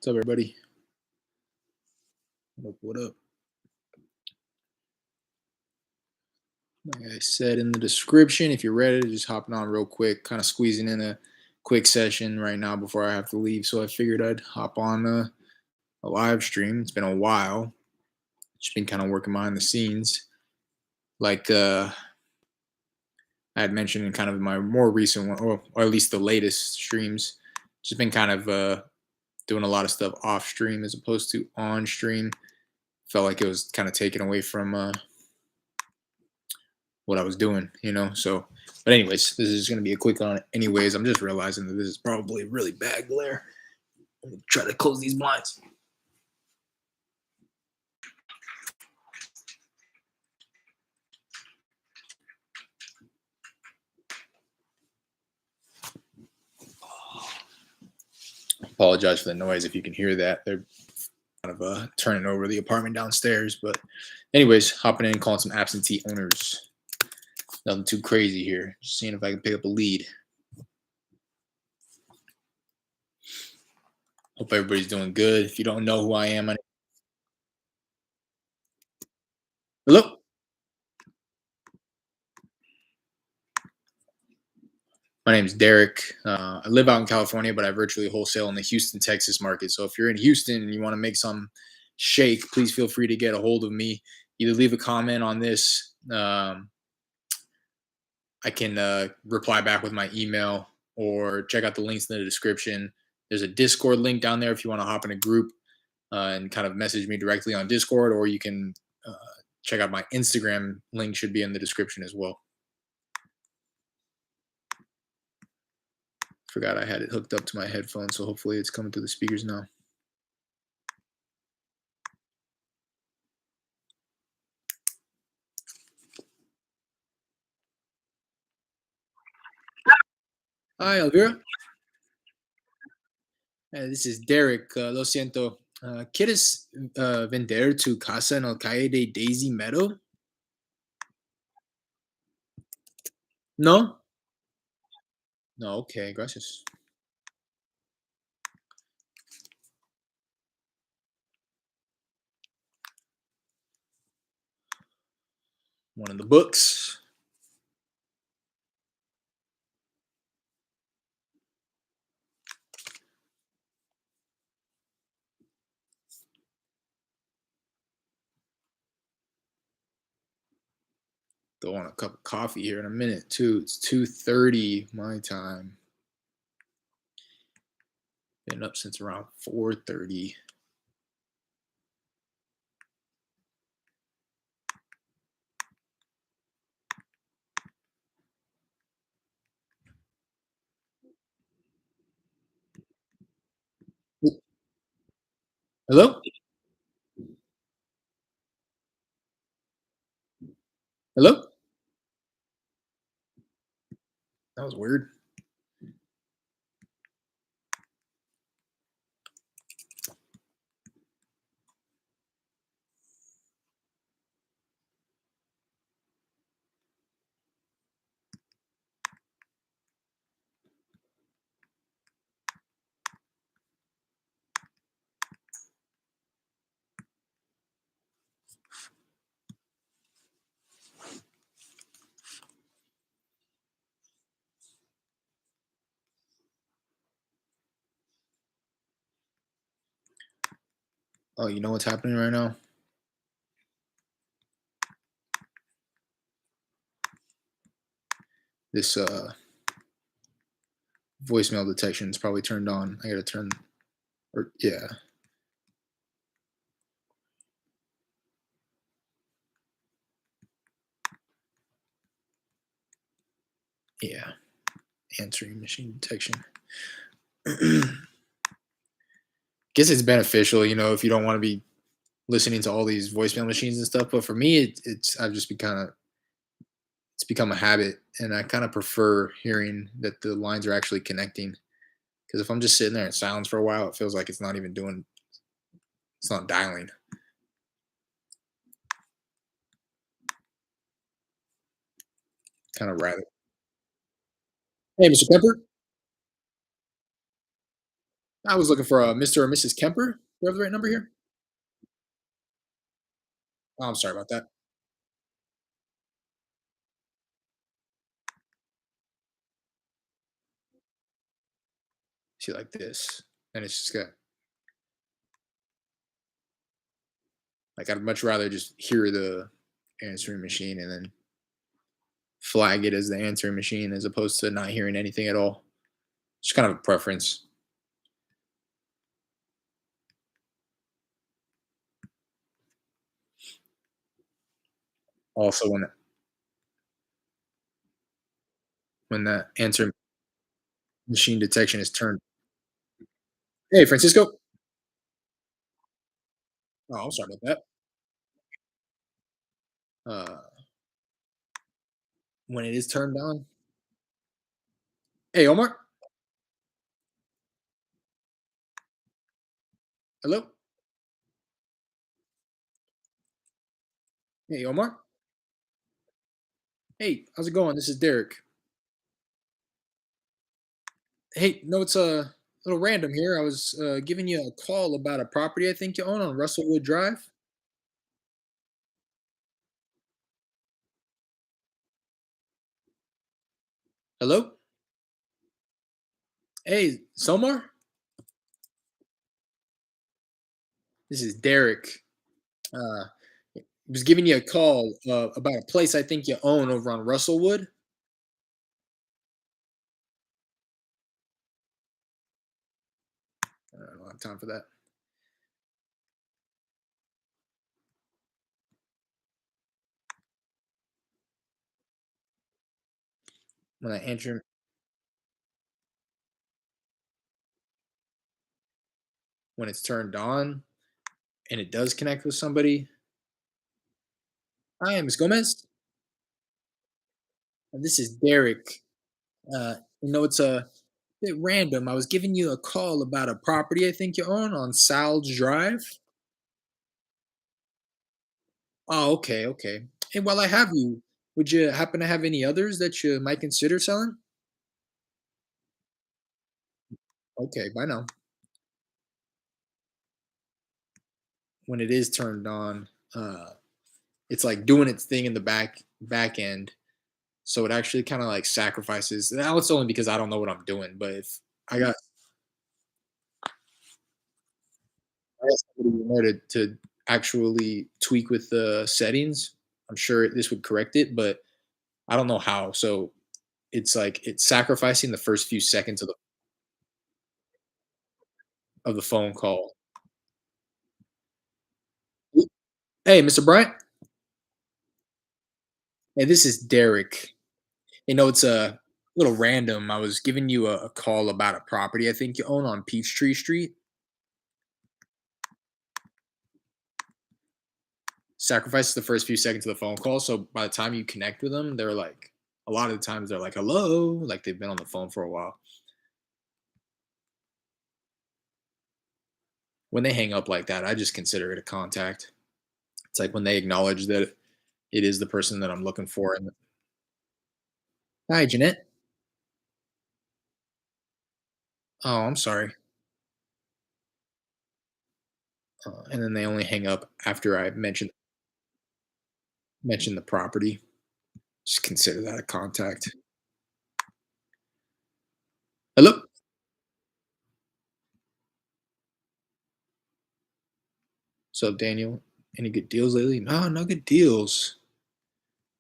What's up, everybody? What up? What up? Like I said in the description, if you're ready, just hopping on real quick, kind of squeezing in a quick session right now before I have to leave. So I figured I'd hop on a live stream. It's been a while. Just been kind of working behind the scenes. Like I had mentioned in kind of my more recent one, or at least the latest streams, just been kind of doing a lot of stuff off stream as opposed to on stream. Felt like it was kind of taken away from what I was doing. So, but anyways, this is going to be a quick on it. Anyways, I'm just realizing that this is probably really bad glare. Let me try to close these blinds. Apologize for the noise if you can hear that. They're kind of turning over the apartment downstairs. But anyways, hopping in, calling some absentee owners. Nothing too crazy here. Just seeing if I can pick up a lead. Hope everybody's doing good. If you don't know who I am, hello. My name's Derek. I live out in California, but I virtually wholesale in the Houston, Texas market. So if you're in Houston and you want to make some shake, please feel free to get a hold of me. Either leave a comment on this. I can reply back with my email, or check out the links in the description. There's a Discord link down there if you want to hop in a group and kind of message me directly on Discord, or you can check out my Instagram link, should be in the description as well. Forgot I had it hooked up to my headphones, so hopefully it's coming through the speakers now. Hi, Elvira. This is Derek. Lo siento. ¿Quieres vender tu casa en el calle de Daisy Meadow? No? No, okay, gracias. One of the books. Throw on a cup of coffee here in a minute, too. It's 2:30 my time. Been up since around 4:30. Hello? Hello? That was weird. Oh, you know what's happening right now? This voicemail detection is probably turned on. I gotta turn, or yeah. Yeah. Answering machine detection. Guess it's beneficial, if you don't want to be listening to all these voicemail machines and stuff. But for me, I've just been it's become a habit, and I kind of prefer hearing that the lines are actually connecting. Because if I'm just sitting there in silence for a while, it feels like it's not dialing. Kind of rather. Hey, Mr. Pepper. I was looking for Mr. or Mrs. Kemper. Do I have the right number here? Oh, I'm sorry about that. See, like this, and it's just got like I'd much rather just hear the answering machine and then flag it as the answering machine as opposed to not hearing anything at all. It's kind of a preference. Also, when that answering machine detection is turned. Hey, Francisco. Oh, I'm sorry about that. Uh, when it is turned on. Hey, Omar. Hello. Hey, Omar. Hey, how's it going? This is Derek. Hey, no, it's a little random here. I was giving you a call about a property I think you own on Russellwood Drive. Hello. Hey, Somar. This is Derek. Uh, was giving you a call about a place I think you own over on Russellwood. I don't have time for that. When I enter, when it's turned on and it does connect with somebody. Hi, Miss Gomez. This is Derek. It's a bit random. I was giving you a call about a property I think you own on Sal's Drive. Oh, okay, okay. And while I have you, would you happen to have any others that you might consider selling? Okay, bye now. When it is turned on, it's like doing its thing in the back end. So it actually kind of like sacrifices. Now it's only because I don't know what I'm doing, but if I got, I got somebody in there to actually tweak with the settings, I'm sure this would correct it, but I don't know how. So it's like it's sacrificing the first few seconds of the phone call. Hey, Mr. Bryant. Hey, this is Derek. It's a little random. I was giving you a call about a property I think you own on Peachtree Street. Sacrifices the first few seconds of the phone call. So by the time you connect with them, they're like, a lot of the times they're like, hello, like they've been on the phone for a while. When they hang up like that, I just consider it a contact. It's like when they acknowledge that it is the person that I'm looking for. And hi, Jeanette. Oh, I'm sorry. And then they only hang up after I mention the property. Just consider that a contact. Hello. So Daniel, any good deals lately? No, no good deals.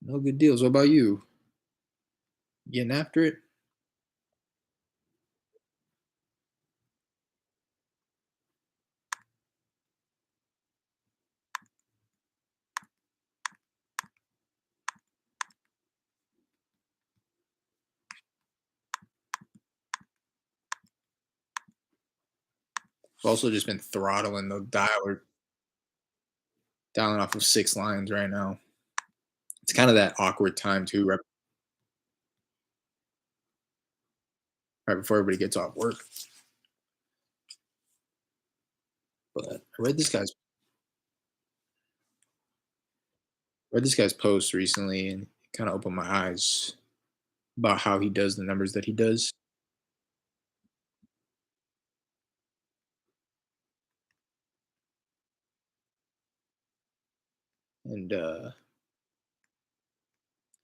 No good deals. What about you? Getting after it? I've also just been throttling the dialer, dialing off of 6 lines right now. It's kind of that awkward time too, right before everybody gets off work. But I read this guy's post recently, and it kind of opened my eyes about how he does the numbers that he does. and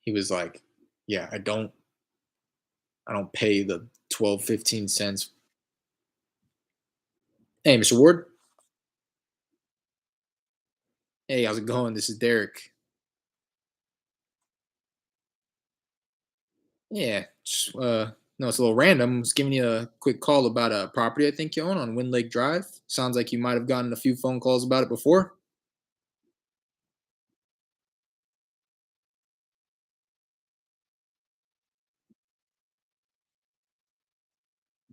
he was like, "Yeah, I don't pay the 12, 15 cents." Hey, Mr. Ward. Hey, how's it going? This is Derek. Yeah, no, it's a little random. I was giving you a quick call about a property I think you own on Wind Lake Drive. Sounds like you might have gotten a few phone calls about it before.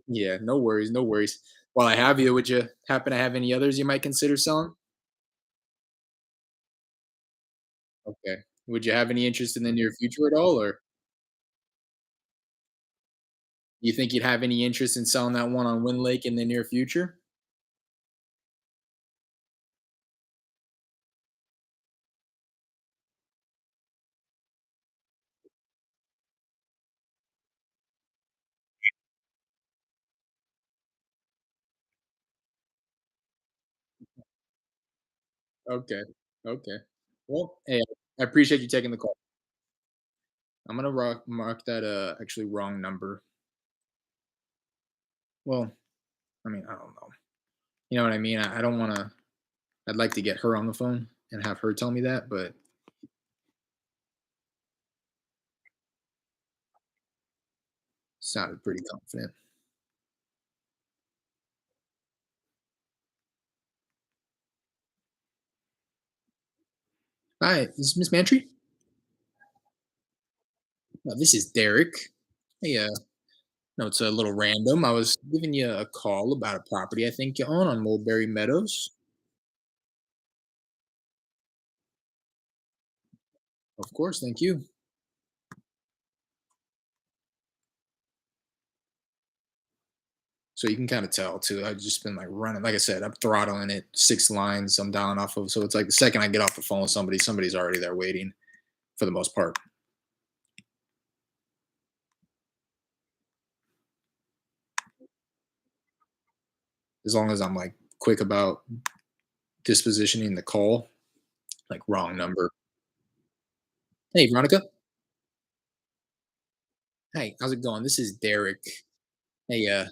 Yeah, no worries, no worries. While I have you, would you happen to have any others you might consider selling? Okay. Would you have any interest in the near future at all, or you think you'd have any interest in selling that one on Wind Lake in the near future? Okay. Okay. Well, hey, I appreciate you taking the call. I'm gonna mark that actually wrong number. Well, I mean, I don't know. You know what I mean? I don't want to. I'd like to get her on the phone and have her tell me that, but sounded pretty confident. Hi, this is Miss Mantry. This is Derek. Hey, no, it's a little random. I was giving you a call about a property I think you own on Mulberry Meadows. Of course, thank you. So you can kind of tell too. I've just been like running. Like I said, I'm throttling it, 6 lines I'm dialing off of. So it's like the second I get off the phone with somebody, somebody's already there waiting for the most part. As long as I'm like quick about dispositioning the call, like wrong number. Hey, Veronica. Hey, how's it going? This is Derek. Hey,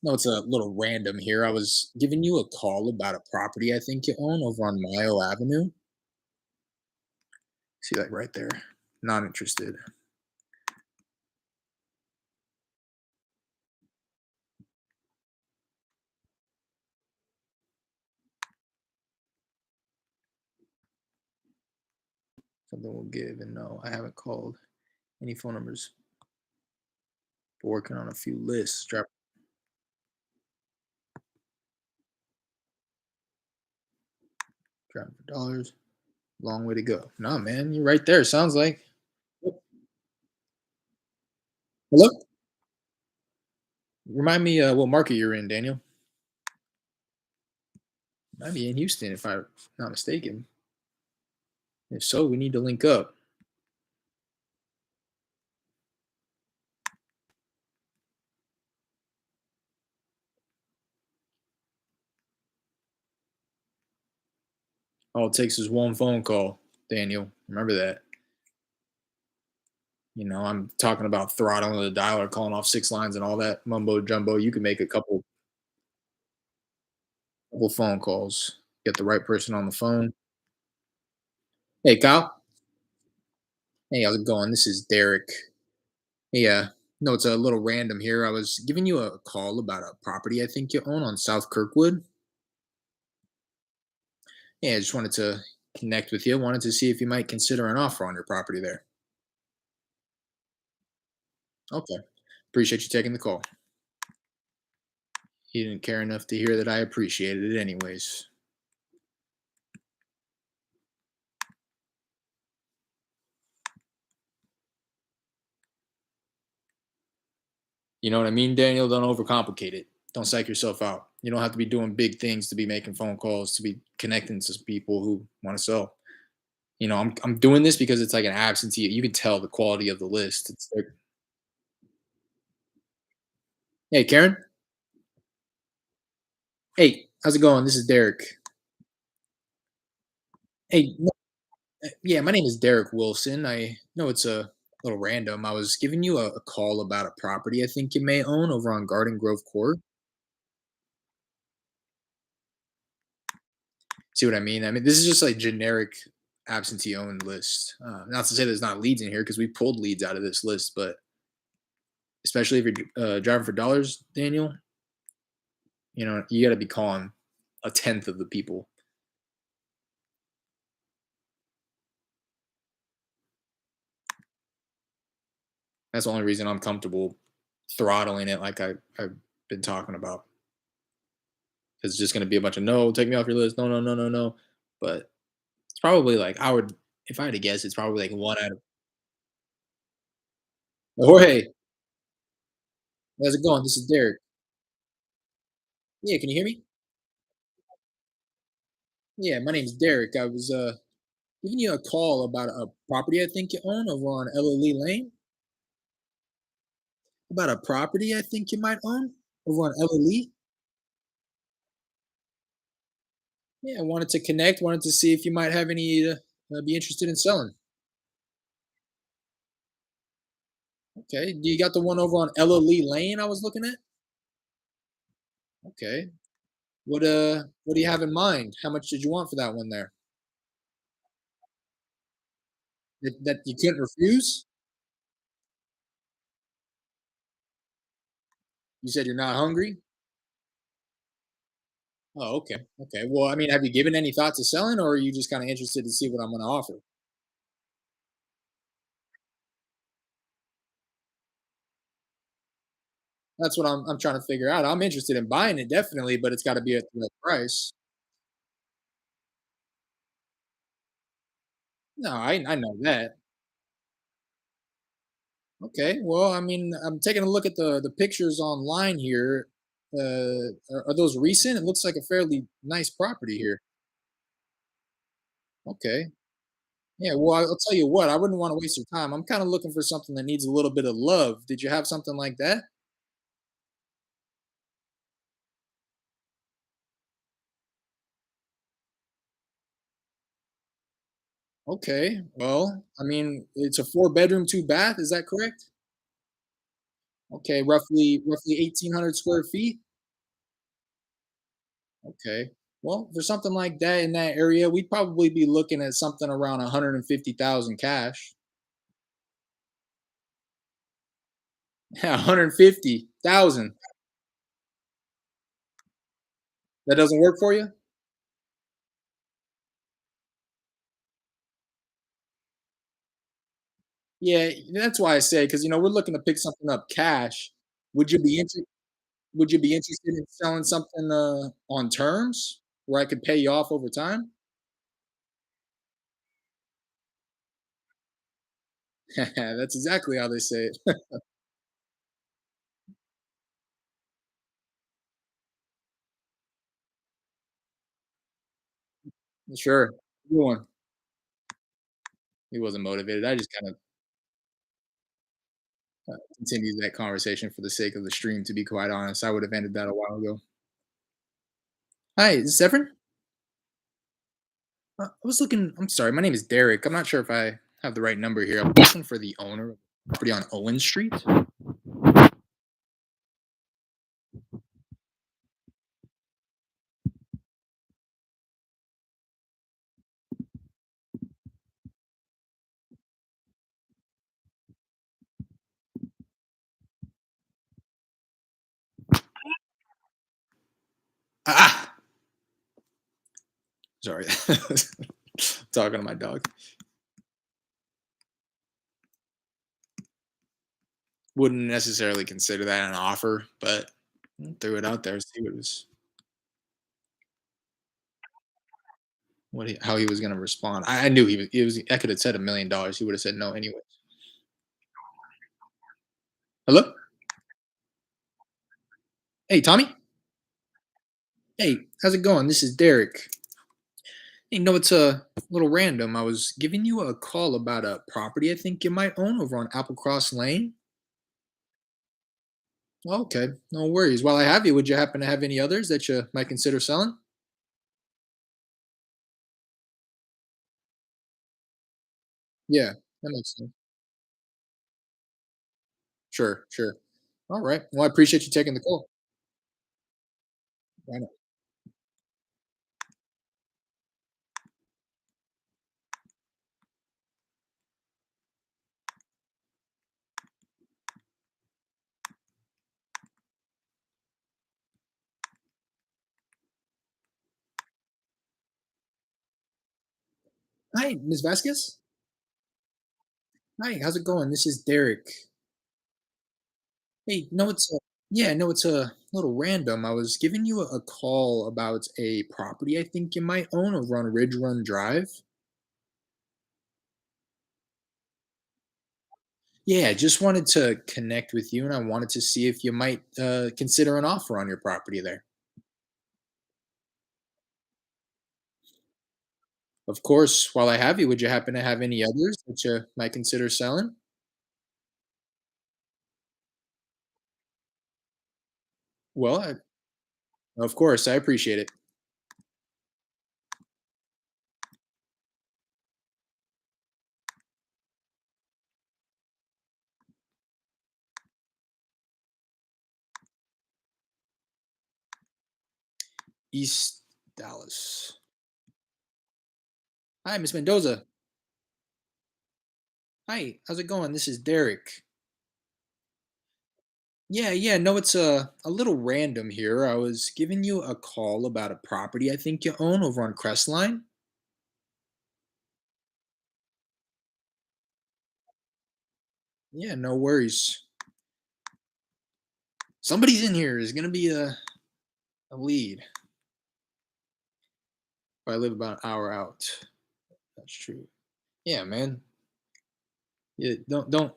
no, it's a little random here. I was giving you a call about a property I think you own over on Mile Avenue. See, like right there. Not interested. Something will give. And no, I haven't called any phone numbers. But working on a few lists. Driving for dollars. Long way to go. Nah, man, you're right there. Sounds like. Oh, hello? Remind me what market you're in, Daniel. Might be in Houston, if I'm not mistaken. If so, we need to link up. All it takes is one phone call, Daniel. Remember that. I'm talking about throttling the dialer, calling off 6 lines and all that mumbo jumbo. You can make a couple phone calls, get the right person on the phone. Hey, Kyle. Hey, how's it going? This is Derek. Hey, no, it's a little random here. I was giving you a call about a property I think you own on South Kirkwood. Yeah, I just wanted to connect with you. Wanted to see if you might consider an offer on your property there. Okay. Appreciate you taking the call. You didn't care enough to hear that I appreciated it anyways. You know what I mean, Daniel? Don't overcomplicate it. Don't psych yourself out. You don't have to be doing big things to be making phone calls, to be connecting to people who want to sell. I'm doing this because it's like an absentee. You can tell the quality of the list. It's like, hey, Karen. Hey, how's it going? This is Derek. Hey, no, Yeah, my name is Derek Wilson. I know it's a little random. I was giving you a call about a property I think you may own over on Garden Grove Court. See what I mean? I mean, this is just like generic absentee owned list. Not to say there's not leads in here because we pulled leads out of this list, but especially if you're driving for dollars, Daniel, you got to be calling a tenth of the people. That's the only reason I'm comfortable throttling it like I've been talking about. It's just going to be a bunch of no, take me off your list. No, no, no, no, no. But it's probably like if I had to guess, it's probably like one out of. Jorge, how's it going? This is Derek. Yeah, can you hear me? Yeah, my name's Derek. I was giving you a call about a property I think you own over on LLE Lane. About a property I think you might own over on LLE. Yeah, I wanted to connect. Wanted to see if you might have any be interested in selling. Okay, do you got the one over on LLE Lane I was looking at? Okay. What do you have in mind? How much did you want for that one there? That you couldn't refuse? You said you're not hungry? Oh, okay. Okay. Well, I mean, have you given any thought to selling, or are you just kind of interested to see what I'm going to offer? That's what I'm trying to figure out. I'm interested in buying it definitely, but it's got to be at the right price. No, I know that. Okay. Well, I mean, I'm taking a look at the pictures online here. Are those recent? It looks like a fairly nice property here. Okay. Yeah. Well, I'll tell you what. I wouldn't want to waste your time. I'm kind of looking for something that needs a little bit of love. Did you have something like that? Okay. Well, I mean, it's a four-bedroom, two bath. Is that correct? Okay. Roughly 1,800 square feet. Okay. Well, for something like that in that area, we'd probably be looking at something around 150,000 cash. Yeah, 150,000. That doesn't work for you? Yeah, that's why I say because we're looking to pick something up cash. Would you be interested? Would you be interested in selling something on terms where I could pay you off over time? That's exactly how they say it. Sure. Good one. He wasn't motivated. I just kind of continued that conversation for the sake of the stream. To be quite honest, I would have ended that a while ago. Hi, is this Evan? I was looking. I'm sorry. My name is Derek. I'm not sure if I have the right number here. I'm looking for the owner of the property on Owen Street. Ah, sorry. Talking to my dog. Wouldn't necessarily consider that an offer, but threw it out there. See how he was going to respond. I knew he was. It was. I could have said $1 million. He would have said no anyway. Hello. Hey, Tommy. Hey, how's it going? This is Derek. It's a little random. I was giving you a call about a property I think you might own over on Applecross Lane. Okay, no worries. While I have you, would you happen to have any others that you might consider selling? Yeah, that makes sense. Sure, sure. All right. Well, I appreciate you taking the call. Bye now. Hi, Ms. Vasquez. Hi, how's it going? This is Derek. Hey, no, it's yeah, no, it's a little random. I was giving you a call about a property I think you might own over on Ridge Run Drive. Yeah, just wanted to connect with you, and I wanted to see if you might consider an offer on your property there. Of course, while I have you, would you happen to have any others that you might consider selling? Well, of course, I appreciate it. East Dallas. Hi, Miss Mendoza. Hi, how's it going? This is Derek. Yeah, yeah, no, it's a little random here. I was giving you a call about a property I think you own over on Crestline. Yeah, no worries. Somebody's in here is gonna be a lead. If I live about an hour out. That's true. Yeah, man. Yeah, don't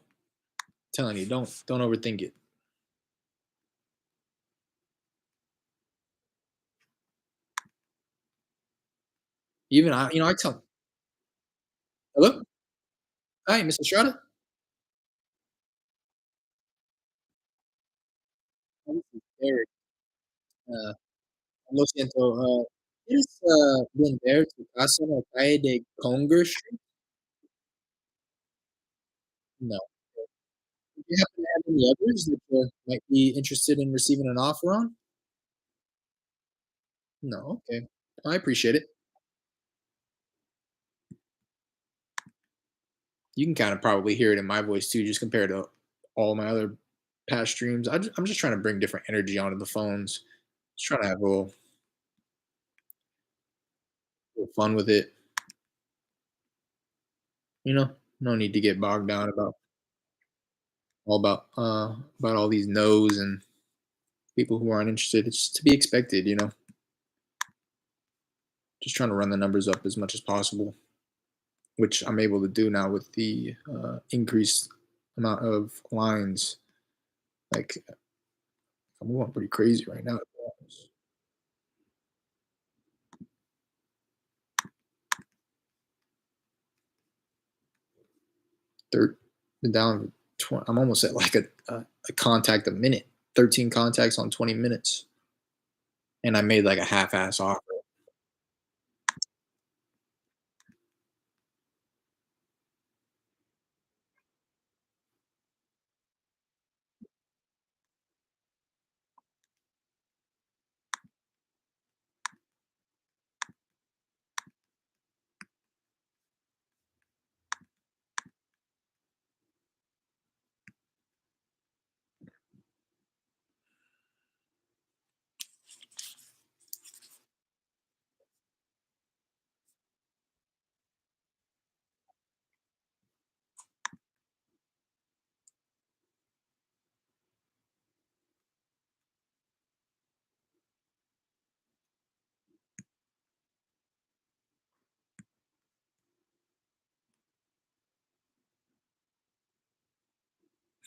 telling you, don't overthink it. Even I tell hello? Hi, Miss Estrada? Oh, this is Derek. Uh, lo siento, ¿quieres vender tu casa en la calle de Conger Street? No. Do you happen to have any others that you might be interested in receiving an offer on? No, okay. I appreciate it. You can kind of probably hear it in my voice too, just compared to all my other past streams. I'm just trying to bring different energy onto the phones. Just trying to have little fun with it. You know, no need to get bogged down about all these no's and people who aren't interested. It's to be expected. Just trying to run the numbers up as much as possible, which I'm able to do now with the increased amount of lines. Like I'm going pretty crazy right now. Third, been down 20, I'm almost at like a contact a minute, 13 contacts on 20 minutes, and I made like a half-ass offer.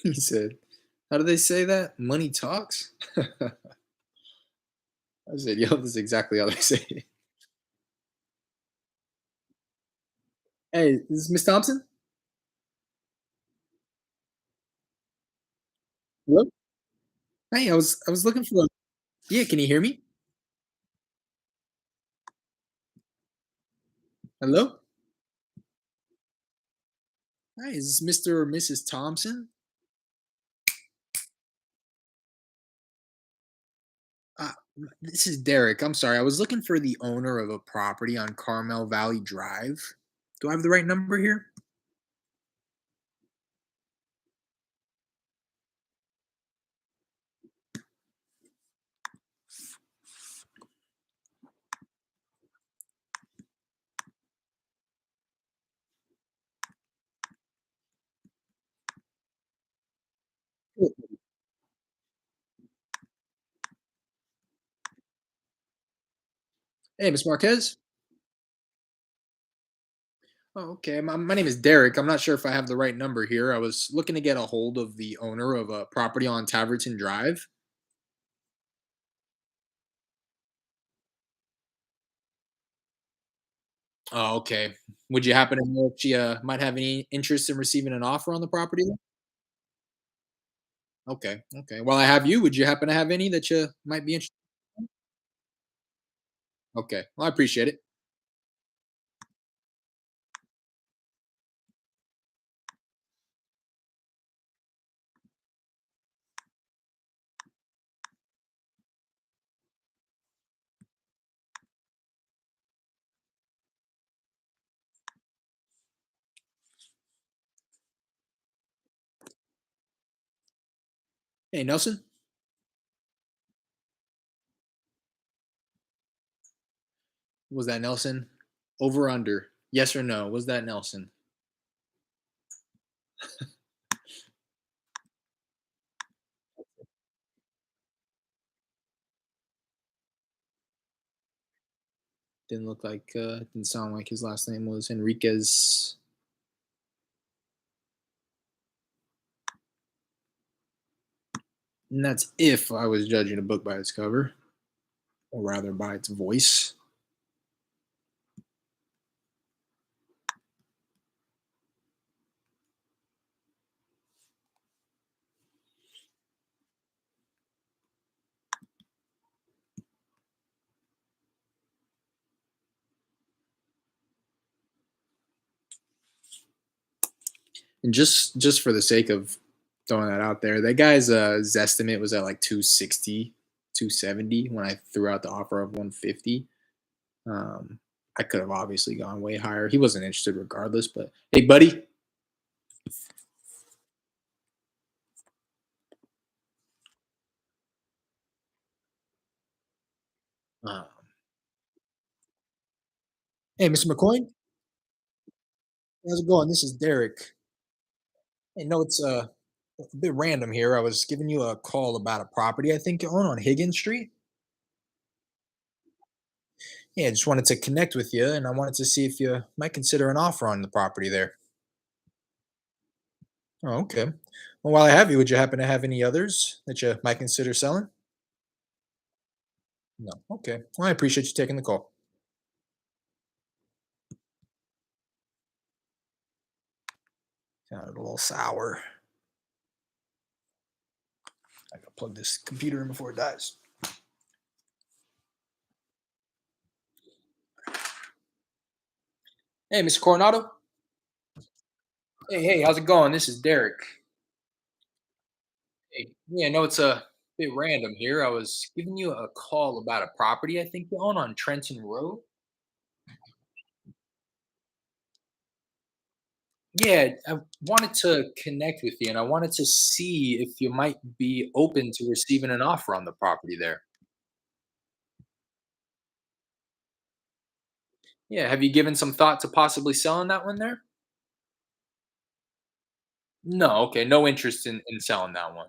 He said, "How do they say that? Money talks." I said, "Yo, this is exactly how they say it." Hey, this is Miss Thompson. Hello. Hey, I was looking for a. Yeah, can you hear me? Hello. Hi, is this Mr. or Mrs. Thompson? Uh, this is Derek. I'm sorry. I was looking for the owner of a property on Carmel Valley Drive. Do I have the right number here? Hey, Miss Marquez. Oh, okay. My name is Derek. I'm not sure if I have the right number here. I was looking to get a hold of the owner of a property on Taverton Drive. Oh, okay. Would you happen to know if she might have any interest in receiving an offer on the property? Okay, okay. Well, I have you. Would you happen to have any that you might be interested? Okay. Well, I appreciate it. Hey, Nelson. Was that Nelson? Over under? Yes or no? Was that Nelson? Didn't look like. Didn't sound like his last name was Enriquez. And that's if I was judging a book by its cover, or rather by its voice. And just for the sake of throwing that out there, that guy's estimate was at like 260, 270 when I threw out the offer of 150. Um, I could have obviously gone way higher. He wasn't interested regardless, but hey, buddy. Um, hey, Mr. McCoy, how's it going? This is Derek. Hey, no, it's a bit random here. I was giving you a call about a property I think you own on Higgins Street. Yeah, I just wanted to connect with you, and I wanted to see if you might consider an offer on the property there. Oh, okay. Well, while I have you, would you happen to have any others that you might consider selling? No. Okay. Well, I appreciate you taking the call. Sounded a little sour. I gotta plug this computer in before it dies. Hey, Mr. Coronado. Hey, how's it going? This is Derek. Hey, yeah, I know it's a bit random here. I was giving you a call about a property I think you own on Trenton Road. Yeah, I wanted to connect with you, and I wanted to see if you might be open to receiving an offer on the property there. Yeah, have you given some thought to possibly selling that one there? No, okay, no interest in selling that one.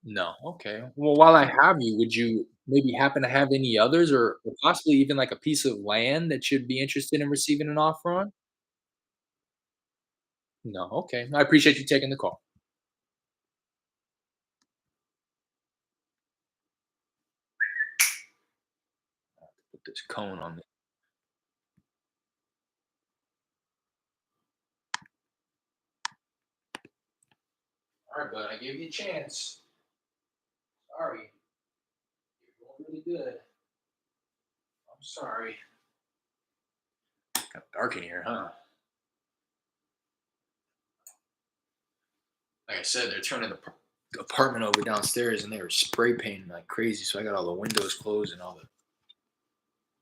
No, okay. Well, while I have you, would you maybe happen to have any others or possibly even like a piece of land that you'd be interested in receiving an offer on? No, okay. I appreciate you taking the call. Put this cone on me. All right, bud. I gave you a chance. Sorry. You're going really good. I'm sorry. Got dark in here, huh? Like I said, they're turning the apartment over downstairs, and they were spray painting like crazy. So I got all the windows closed and all the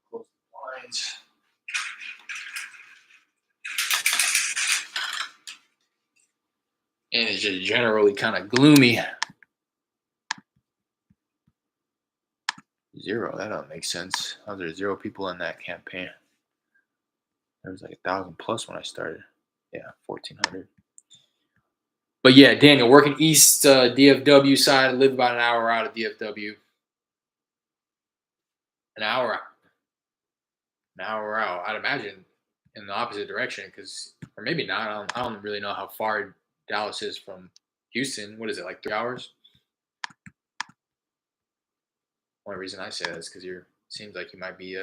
closed blinds. And it's just generally kind of gloomy. Zero. That don't make sense. How there 0 people in that campaign? There was like 1,000 plus when I started. Yeah, 1,400. But yeah, Daniel, working east DFW side, live about an hour out of DFW. An hour out. An hour out. I'd imagine in the opposite direction, because, or maybe not. I don't really know how far Dallas is from Houston. What is it, like 3 hours? Only reason I say that is because you're seems like you might be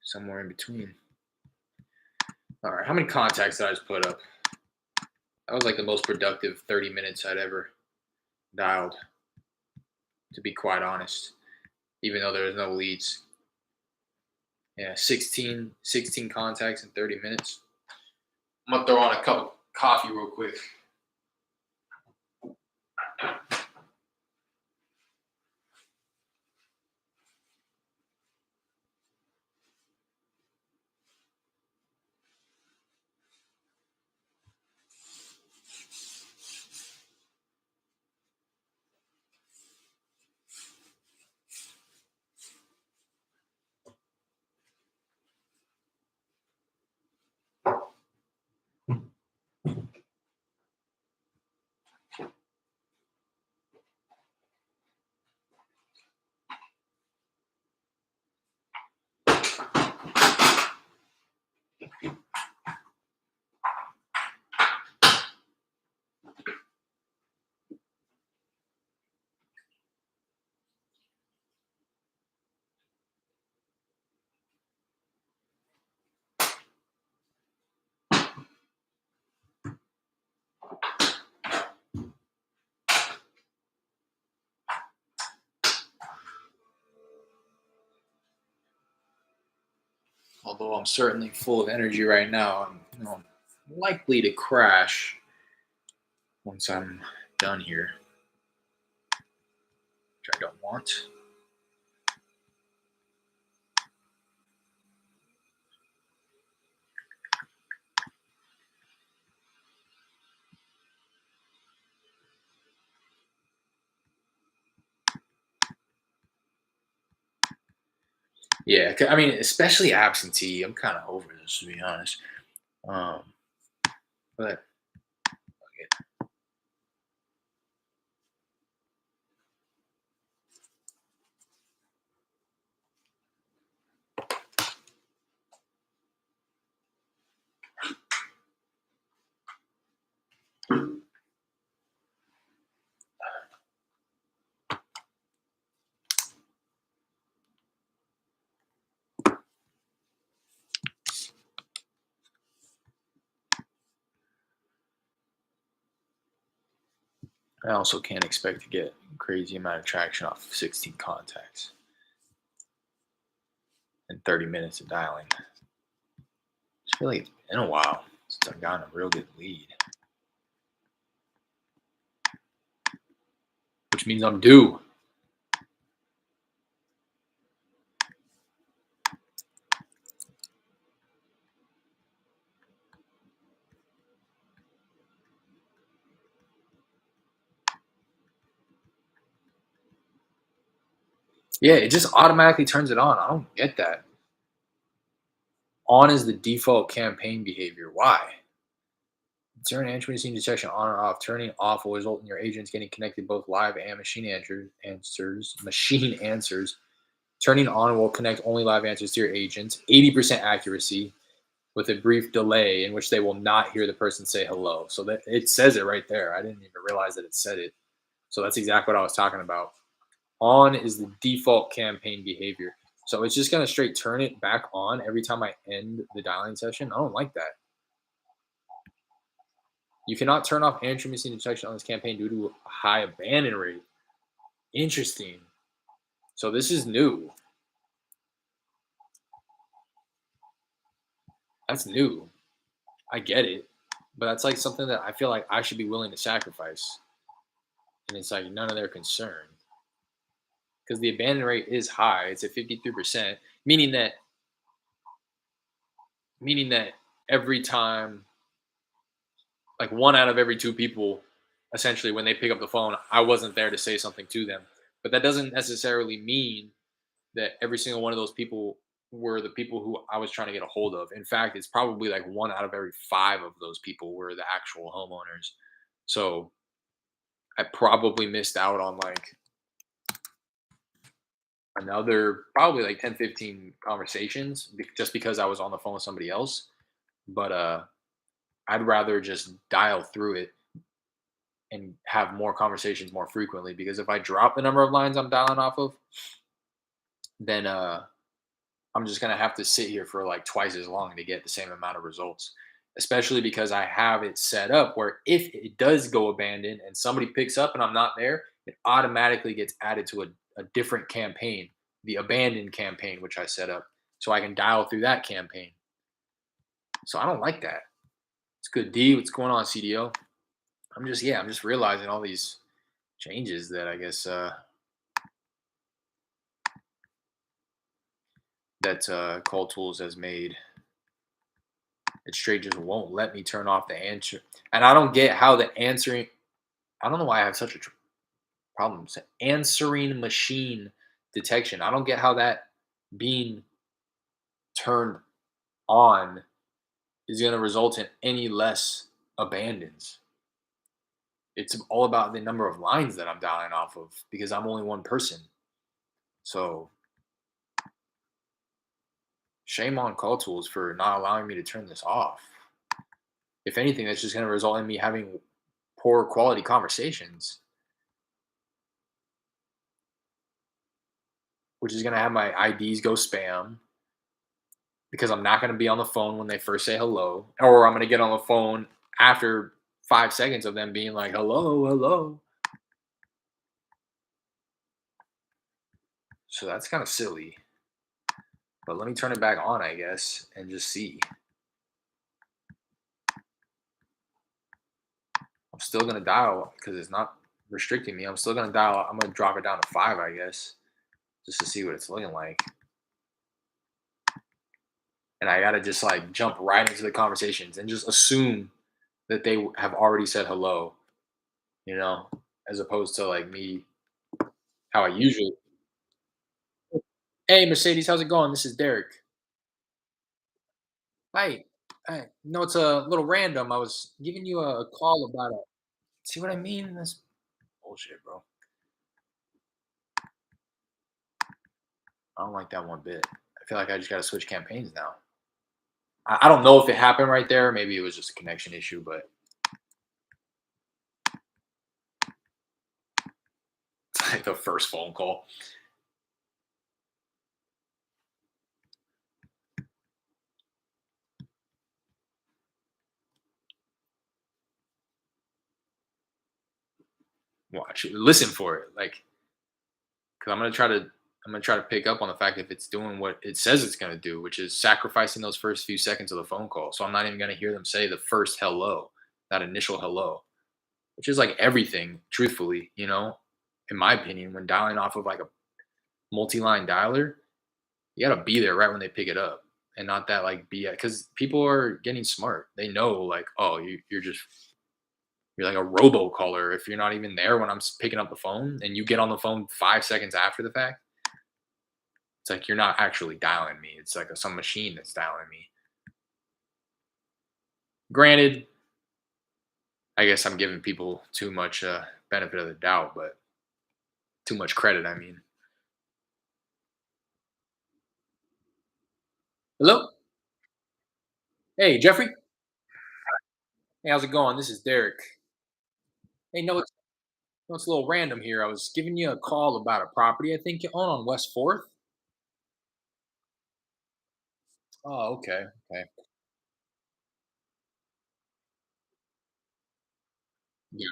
somewhere in between. All right, how many contacts did I just put up? That was like the most productive 30 minutes I'd ever dialed, to be quite honest, even though there was no leads. Yeah, 16 contacts in 30 minutes. I'm going to throw on a cup of coffee real quick. Although I'm certainly full of energy right now, I'm likely to crash once I'm done here, which I don't want. Yeah, I mean, especially absentee. I'm kind of over this, to be honest. Um, but okay. I also can't expect to get crazy amount of traction off of 16 contacts in 30 minutes of dialing. I just feel like it's been a while since I've gotten a real good lead, which means I'm due. Yeah, it just automatically turns it on. I don't get that. On is the default campaign behavior. Why? Turn answer machine detection on or off. Turning off will result in your agents getting connected both live and machine answers. Machine answers. Turning on will connect only live answers to your agents. 80% accuracy with a brief delay in which they will not hear the person say hello. So that it says it right there. I didn't even realize that it said it. So that's exactly what I was talking about. On is the default campaign behavior. So it's just going to straight turn it back on every time I end the dialing session. I don't like that. You cannot turn off answer machine detection on this campaign due to a high abandon rate. Interesting. So this is new. That's new. I get it. but that's like something that I feel like I should be willing to sacrifice, and it's like none of their concern because the abandon rate is high. It's at 53%, meaning that meaning that every time, like one out of every two people, essentially when they pick up the phone, I wasn't there to say something to them. But that doesn't necessarily mean that every single one of those people were the people who I was trying to get a hold of. In fact, it's probably like one out of every five of those people were the actual homeowners. So I probably missed out on like another probably like 10, 15 conversations just because I was on the phone with somebody else. But I'd rather just dial through it and have more conversations more frequently because if I drop the number of lines I'm dialing off of, then I'm just gonna have to sit here for like twice as long to get the same amount of results. Especially because I have it set up where if it does go abandoned and somebody picks up and I'm not there, it automatically gets added to a different campaign, the abandoned campaign, which I set up. So I can dial through that campaign. So I don't like that. It's good D. What's going on, CDO? I'm just realizing all these changes that I guess that Call Tools has made. It straight just won't let me turn off the answer. And I don't get how the answering. I don't know why I have such a problem. Answering machine detection. I don't get how that being turned on is going to result in any less abandons. It's all about the number of lines that I'm dialing off of because I'm only one person. So shame on Call Tools for not allowing me to turn this off. If anything, that's just going to result in me having poor quality conversations, which is going to have my IDs go spam because I'm not going to be on the phone when they first say hello, or I'm going to get on the phone after 5 seconds of them being like, hello, hello. So that's kind of silly. But let me turn it back on, I guess, and just see. I'm still going to dial because it's not restricting me. I'm still going to dial. I'm going to drop it down to 5, I guess, just to see what it's looking like. And I got to just like jump right into the conversations and just assume that they have already said hello, you know, as opposed to like me, how I usually. Hey, Mercedes, how's it going? This is Derek. Hi. Hi. No, it's a little random. I was giving you a call about it. See what I mean? That's bullshit, bro. I don't like that one bit. I feel like I just got to switch campaigns now. I don't know if it happened right there. Maybe it was just a connection issue, but it's like the first phone call. Watch, listen for it, like, because I'm gonna try to pick up on the fact if it's doing what it says it's gonna do, which is sacrificing those first few seconds of the phone call. So I'm not even gonna hear them say the first hello, that initial hello, which is like everything, truthfully, in my opinion, when dialing off of like a multi-line dialer, you gotta be there right when they pick it up and not that like be because people are getting smart. They know like, oh, you're like a robocaller if you're not even there when I'm picking up the phone and you get on the phone 5 seconds after the fact. It's like you're not actually dialing me. It's like some machine that's dialing me. Granted, I guess I'm giving people too much benefit of the doubt, but too much credit. I mean, hello, hey Jeffrey, hey, how's it going? This is Derek. Hey, no, it's a little random here. I was giving you a call about a property I think you own on West Fourth. Oh, okay, okay, yeah.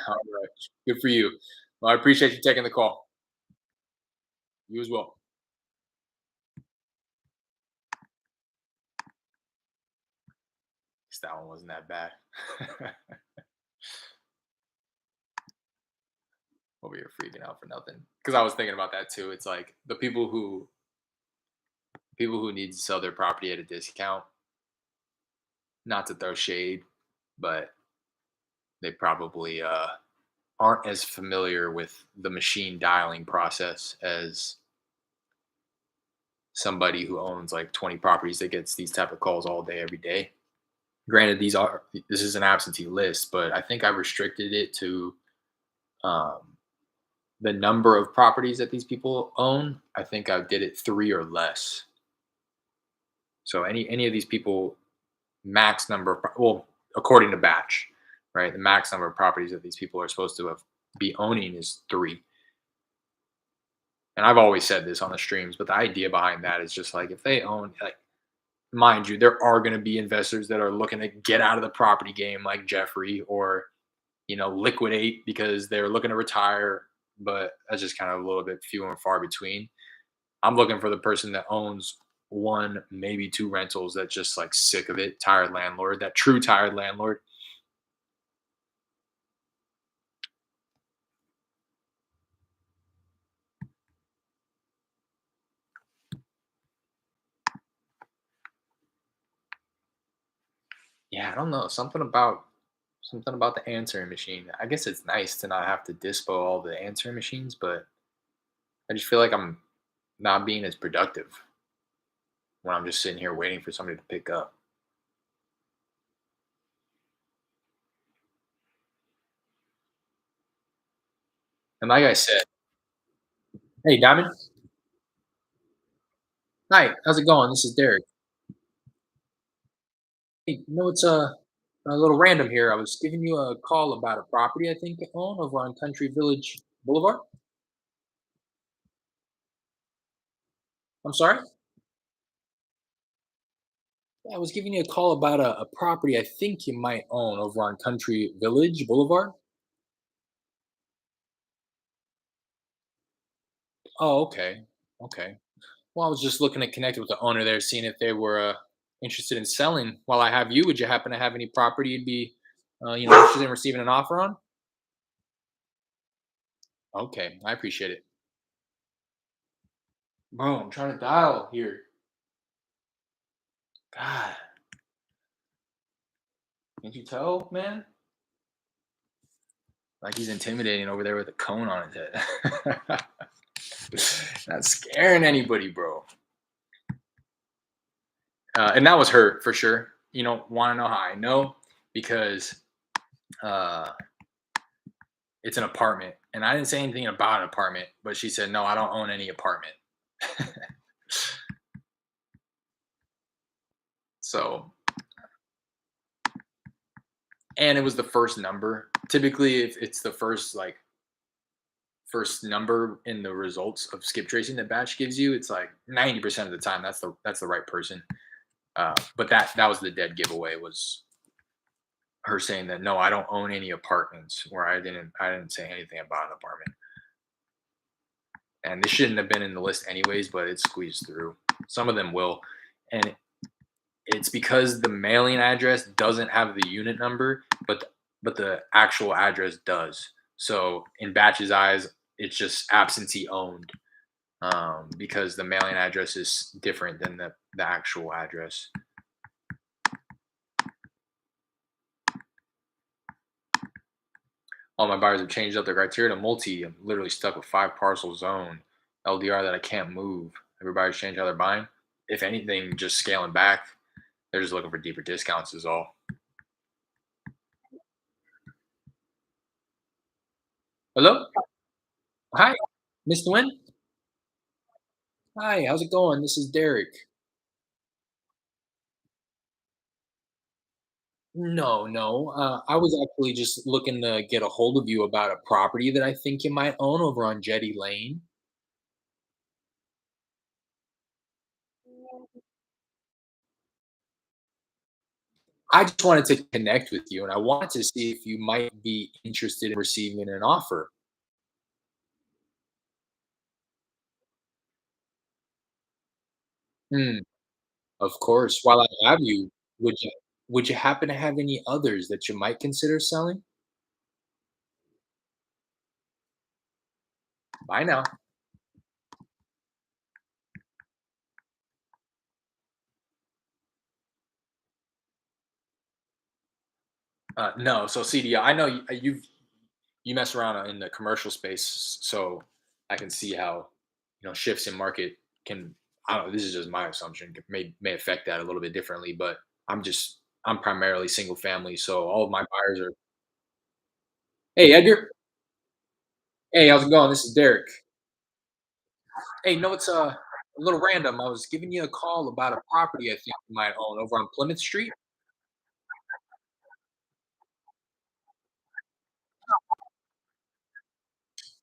All right, good for you. Well, I appreciate you taking the call. You as well. guess that one wasn't that bad. Over here freaking out for nothing. Because I was thinking about that too. It's like the people who need to sell their property at a discount, not to throw shade, but they probably aren't as familiar with the machine dialing process as somebody who owns like 20 properties that gets these type of calls all day every day. Granted, this is an absentee list, but I think I restricted it to um, the number of properties that these people own. I think I did it three or less. So any of these people, max number of well, according to batch, right? The max number of properties that these people are supposed to be owning is three. And I've always said this on the streams, but the idea behind that is just like if they own, like, mind you, there are going to be investors that are looking to get out of the property game, like Jeffrey, or liquidate because they're looking to retire. But that's just kind of a little bit few and far between. I'm looking for the person that owns one, maybe two rentals that's just like sick of it, tired landlord, that true tired landlord. Yeah, I don't know. Something about the answering machine. I guess it's nice to not have to dispo all the answering machines, but I just feel like I'm not being as productive when I'm just sitting here waiting for somebody to pick up. And like I said, hey Diamond, hi, how's it going? This is Derek. Hey, it's a little random here. I was giving you a call about a property I think you own over on Country Village Boulevard. I'm sorry. Yeah, I was giving you a call about a property I think you might own over on Country Village Boulevard. Oh, okay. Okay. Well, I was just looking to connect with the owner there, seeing if they were interested in selling. While I have you, would you happen to have any property you'd be, interested in receiving an offer on? Okay, I appreciate it. Bro, I'm trying to dial here. God, can't you tell, man? Like he's intimidating over there with a cone on his head. Not scaring anybody, bro. And that was her for sure. Want to know how I know? Because uh, it's an apartment, and I didn't say anything about an apartment, but she said, "No, I don't own any apartment." So, and it was the first number. Typically, if it's the first number in the results of skip tracing that batch gives you, it's like 90% of the time that's the right person. But that was the dead giveaway, was her saying that no, I don't own any apartments, where I didn't say anything about an apartment. And this shouldn't have been in the list anyways, but it squeezed through. Some of them will, and it's because the mailing address doesn't have the unit number, but the actual address does. So in Batch's eyes, it's just absentee owned, because the mailing address is different than the actual address. All my buyers have changed up their criteria to multi. I'm literally stuck with 5 parcel zone LDR that I can't move. Everybody's changed how they're buying. If anything, just scaling back. They're just looking for deeper discounts is all. Hello? Hi, Mr. Wynn? Hi, how's it going? This is Derek. No, no. I was actually just looking to get a hold of you about a property that I think you might own over on Jetty Lane. I just wanted to connect with you, and I wanted to see if you might be interested in receiving an offer. Hmm, of course. While I have you, would you? Would you happen to have any others that you might consider selling? Bye now. No, so CDI, I know you mess around in the commercial space, so I can see how shifts in market can. I don't know. This is just my assumption. May affect that a little bit differently, but I'm primarily single family, so all of my buyers are. Hey Edgar, hey, how's it going? This is Derek. Hey, no, it's a little random. I was giving you a call about a property I think you might own over on Plymouth Street.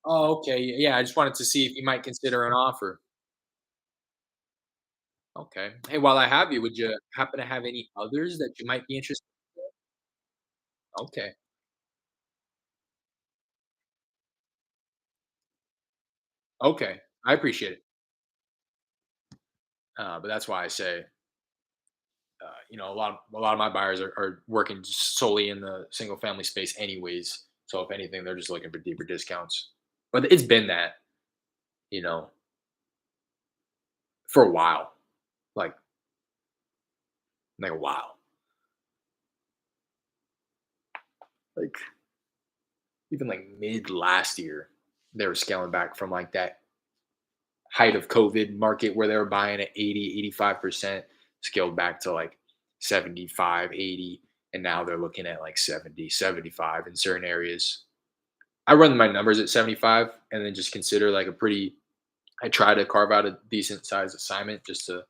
Oh, okay. Yeah, I just wanted to see if you might consider an offer. Okay. Hey, while I have you, would you happen to have any others that you might be interested in? Okay. Okay. I appreciate it. But that's why I say, a lot of my buyers are working solely in the single family space, anyways. So if anything, they're just looking for deeper discounts. But it's been that, you know, for a while, like a while, like even like mid last year, they were scaling back from like that height of COVID market where they were buying at 80, 85%, scaled back to like 75, 80, and now they're looking at like 70, 75 in certain areas. I run my numbers at 75 and then just consider like a pretty I try to carve out a decent size assignment just to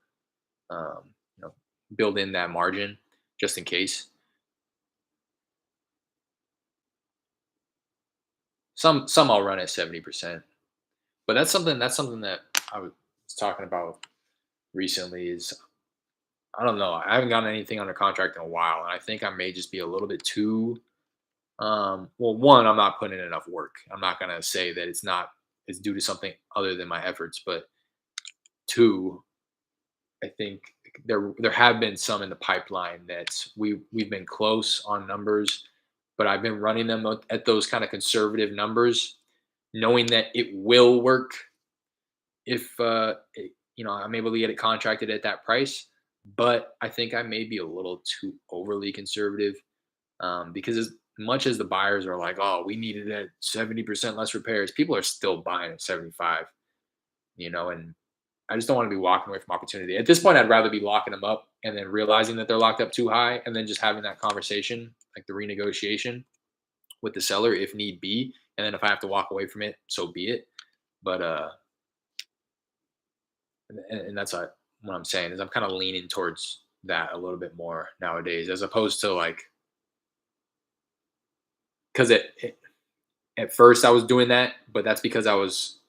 um, you know build in that margin just in case. Some I'll run at 70%. But that's something that I was talking about recently is I don't know. I haven't gotten anything under contract in a while, and I think I may just be a little bit too. Well, one, I'm not putting in enough work. I'm not gonna say that it's due to something other than my efforts, but two, I think there have been some in the pipeline that we've been close on numbers, but I've been running them at those kind of conservative numbers, knowing that it will work if I'm able to get it contracted at that price. But I think I may be a little too overly conservative because as much as the buyers are like, "Oh, we needed at 70% less repairs," people are still buying at 75. And I just don't want to be walking away from opportunity. At this point, I'd rather be locking them up and then realizing that they're locked up too high, and then just having that conversation, like the renegotiation with the seller if need be. And then if I have to walk away from it, so be it. But and that's what I'm saying is I'm kind of leaning towards that a little bit more nowadays, as opposed to like because at first I was doing that, but that's because I was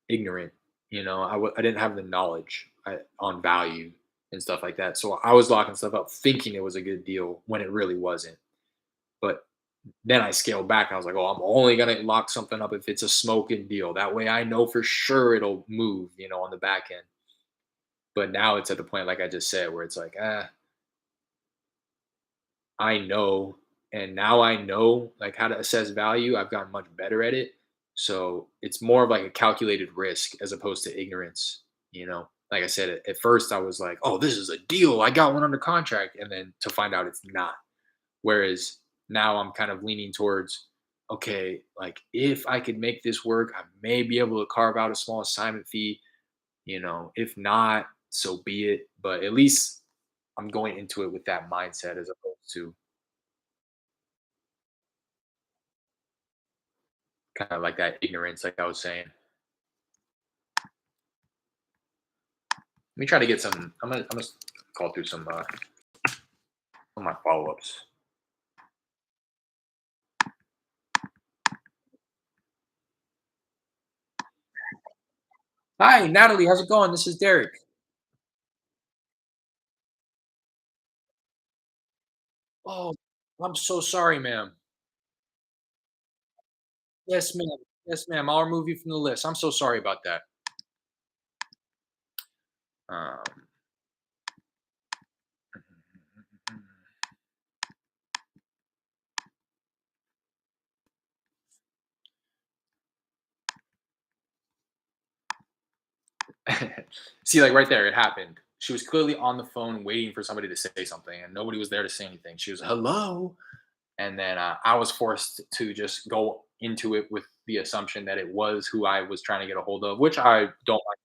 ignorant. I didn't have the knowledge on value and stuff like that, so I was locking stuff up thinking it was a good deal when it really wasn't. But then I scaled back. I was like, oh, I'm only gonna lock something up if it's a smoking deal. That way, I know for sure it'll move. On the back end. But now it's at the point, like I just said, where it's like, I know, and now I know like how to assess value. I've gotten much better at it. So it's more of like a calculated risk as opposed to ignorance. Like I said, at first I was like, oh, this is a deal. I got one under contract. And then to find out it's not. Whereas now I'm kind of leaning towards, okay, like if I could make this work, I may be able to carve out a small assignment fee. If not, so be it. But at least I'm going into it with that mindset as opposed to kind of like that ignorance, like I was saying. Let me try to get some. I'm gonna call through some of my follow ups. Hi, Natalie. How's it going? This is Derek. Oh, I'm so sorry, ma'am. Yes, ma'am. Yes, ma'am. I'll remove you from the list. I'm so sorry about that. Um, See, like right there, it happened. She was clearly on the phone waiting for somebody to say something, and nobody was there to say anything. She was hello, and then I was forced to just go into it with the assumption that it was who I was trying to get a hold of, which I don't like.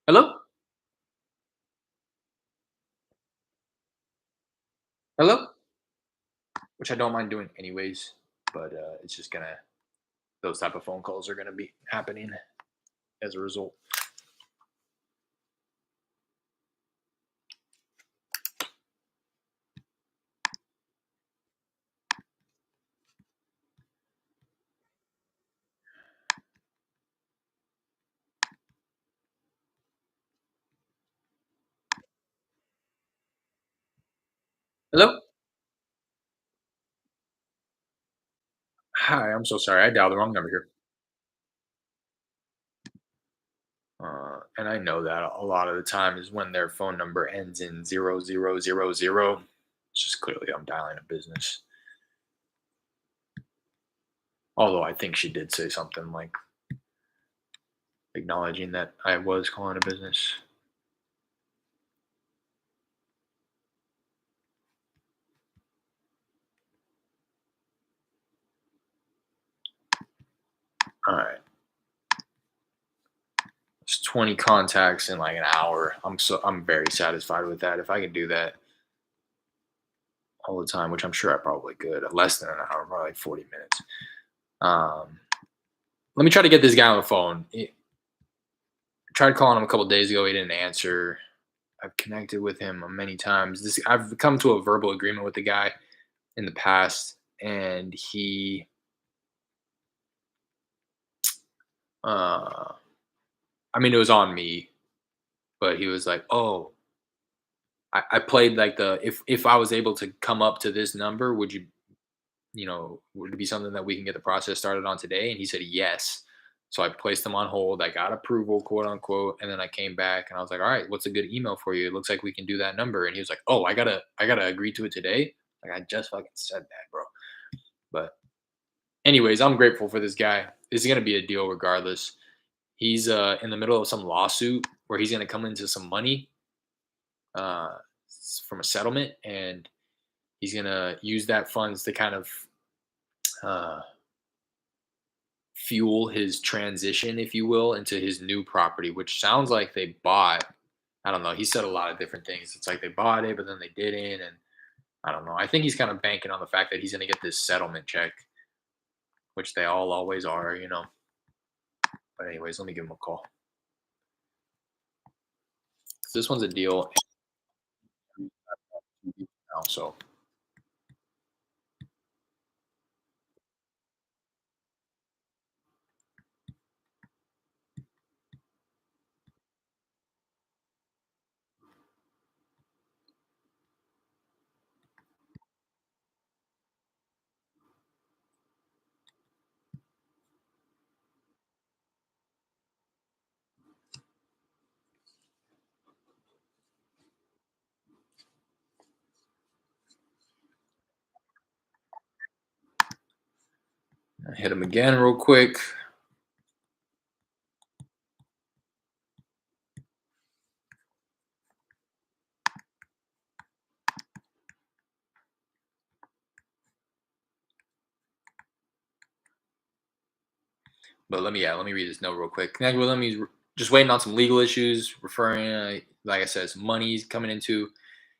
Hello, hello, which I don't mind doing anyways. But it's just gonna those type of phone calls are gonna be happening as a result. Hello, hi, I'm so sorry. I dialed the wrong number here. And I know that a lot of the time is when their phone number ends in 0000. It's just clearly I'm dialing a business. Although I think she did say something like acknowledging that I was calling a business. All right, it's 20 contacts in like an hour. I'm very satisfied with that. If I can do that all the time, which I'm sure I probably could, less than an hour, probably like 40 minutes. Um, Let me try to get this guy on the phone. Tried calling him a couple days ago. He didn't answer. I've connected with him many times. I've come to a verbal agreement with the guy in the past, and he, uh, I mean, it was on me, but he was like, "Oh, I played like the if I was able to come up to this number, would you, would it be something that we can get the process started on today?" And he said yes. So I placed him on hold. I got approval, quote unquote, and then I came back and I was like, "All right, what's a good email for you? It looks like we can do that number." And he was like, "Oh, I gotta agree to it today." Like I just fucking said that, bro. But anyways, I'm grateful for this guy. This is gonna be a deal regardless. He's in the middle of some lawsuit where he's gonna come into some money uh, from a settlement, and he's gonna use that funds to kind of uh, fuel his transition, if you will, into his new property, which sounds like they bought. I don't know. He said a lot of different things. It's like they bought it, but then they didn't, and I don't know. I think he's kind of banking on the fact that he's gonna get this settlement check, which they all always are. But anyways, let me give him a call. This one's a deal now, so I hit him again real quick. But let me read this note real quick. Connect with him. He's just waiting on some legal issues, referring, like I said, some money's coming into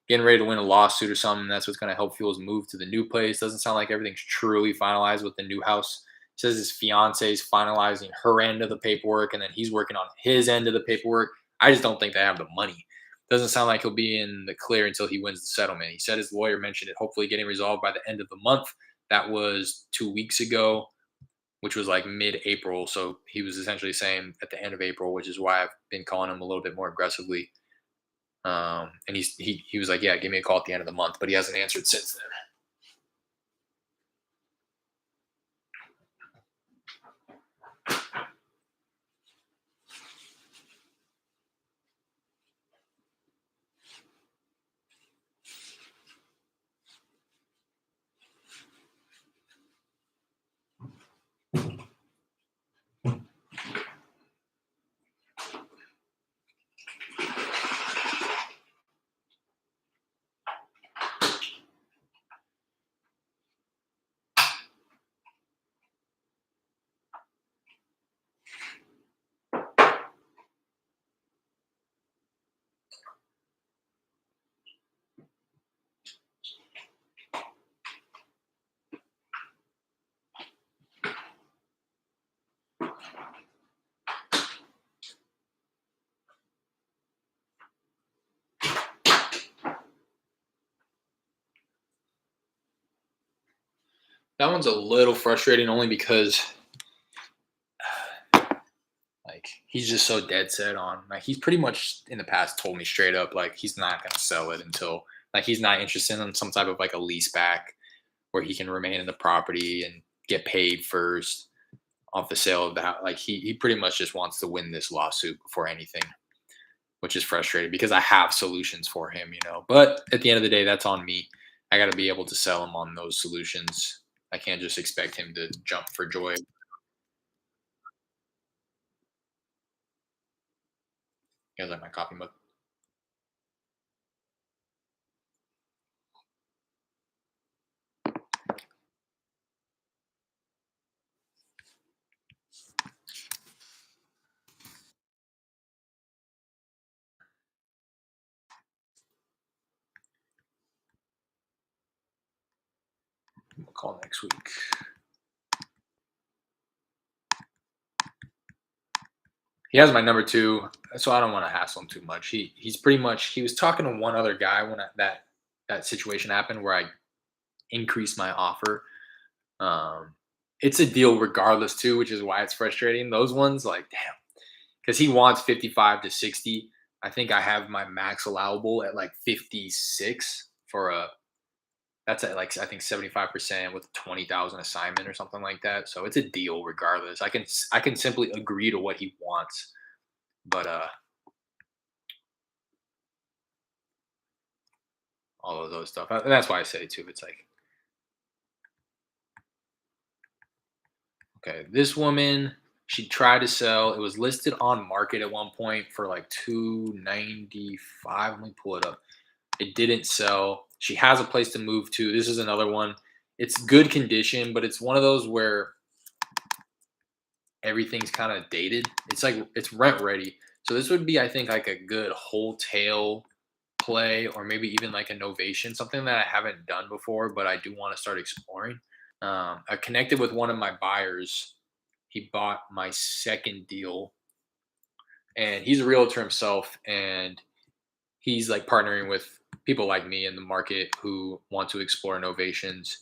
getting ready to win a lawsuit or something. That's what's going to help fuel his move to the new place. Doesn't sound like everything's truly finalized with the new house. Says his fiance is finalizing her end of the paperwork, and then he's working on his end of the paperwork. I just don't think they have the money. Doesn't sound like he'll be in the clear until he wins the settlement. He said his lawyer mentioned it hopefully getting resolved by the end of the month. That was 2 weeks ago, which was like mid-April. So he was essentially saying at the end of April, which is why I've been calling him a little bit more aggressively. And he was like, "Yeah, give me a call at the end of the month," but he hasn't answered since then. That one's a little frustrating only because like he's just so dead set on like he's pretty much in the past told me straight up like he's not gonna sell it until like he's not interested in some type of like a lease back where he can remain in the property and get paid first off the sale of the house. Like he pretty much just wants to win this lawsuit before anything, which is frustrating because I have solutions for him, you know. But at the end of the day, that's on me. I got to be able to sell him on those solutions. I can't just expect him to jump for joy. You guys like my coffee mug? We'll call next week. He has my number too, so I don't want to hassle him too much. He's pretty much he was talking to one other guy when that situation happened where I increased my offer. Um, it's a deal regardless too, which is why it's frustrating. Those ones like damn, because he wants 55 to 60. I think I have my max allowable at like 56 for a that's at like I think 75% with 20,000 assignment or something like that. So it's a deal regardless. I can simply agree to what he wants, but all of those stuff. And that's why I say too. It's like okay, this woman she tried to sell. It was listed on market at one point for like 295. Let me pull it up. It didn't sell. She has a place to move to. This is another one. It's good condition, but it's one of those where everything's kind of dated. It's like it's rent ready. So this would be, I think, like a good wholesale play, or maybe even like a novation, something that I haven't done before, but I do want to start exploring. I connected with one of my buyers. He bought my second deal, and he's a realtor himself, and he's like partnering with people like me in the market who want to explore innovations.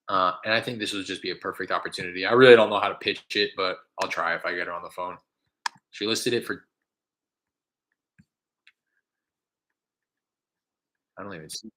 And I think this would just be a perfect opportunity. I really don't know how to pitch it, but I'll try if I get her on the phone. She listed it for I don't even see.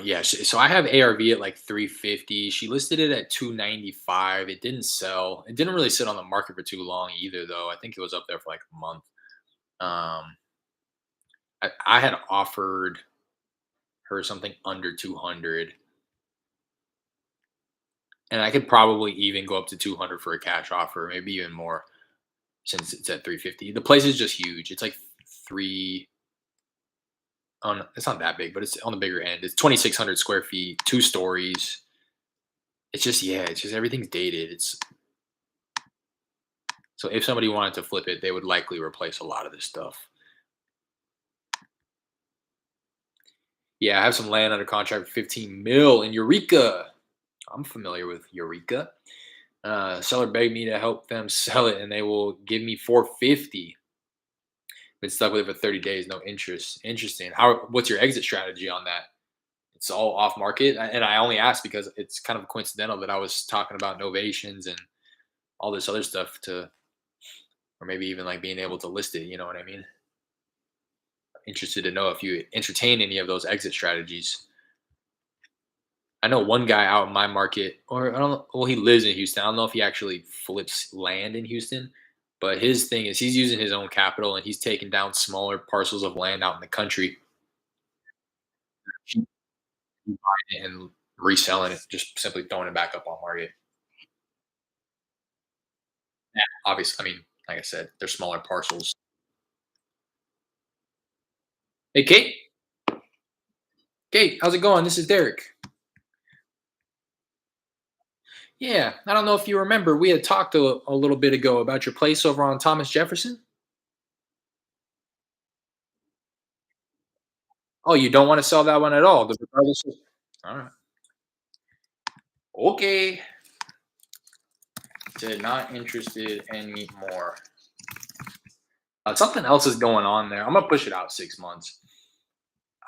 Yeah. So I have ARV at like 350. She listed it at 295. It didn't sell. It didn't really sit on the market for too long either, though. I think it was up there for like a month. Um, I had offered her something under 200, and I could probably even go up to 200 for a cash offer, maybe even more since it's at 350. The place is just huge. It's like three. On it's not that big, but it's on the bigger end. It's 2,600 square feet, 2 stories. It's just yeah, it's just everything's dated. It's so if somebody wanted to flip it, they would likely replace a lot of this stuff. Yeah, I have some land under contract for 15 mil in Eureka. I'm familiar with Eureka. Seller begged me to help them sell it, and they will give me 450. Been stuck with it for 30 days, no interest. Interesting. How? What's your exit strategy on that? It's all off market, and I only asked because it's kind of coincidental that I was talking about novations and all this other stuff to, or maybe even like being able to list it. You know what I mean? Interested to know if you entertain any of those exit strategies. I know one guy out in my market, or I don't know, well, he lives in Houston. I don't know if he actually flips land in Houston, but his thing is he's using his own capital and he's taking down smaller parcels of land out in the country, buying it and reselling it, just simply throwing it back up on market. Yeah, obviously, I mean, like I said, they're smaller parcels. Hey, Kate. Kate, how's it going? This is Derek. Yeah, I don't know if you remember, we had talked a little bit ago about your place over on Thomas Jefferson. Oh, you don't want to sell that one at all, regardless of. All right. Okay. Said not interested anymore. Something else is going on there. I'm gonna push it out 6 months.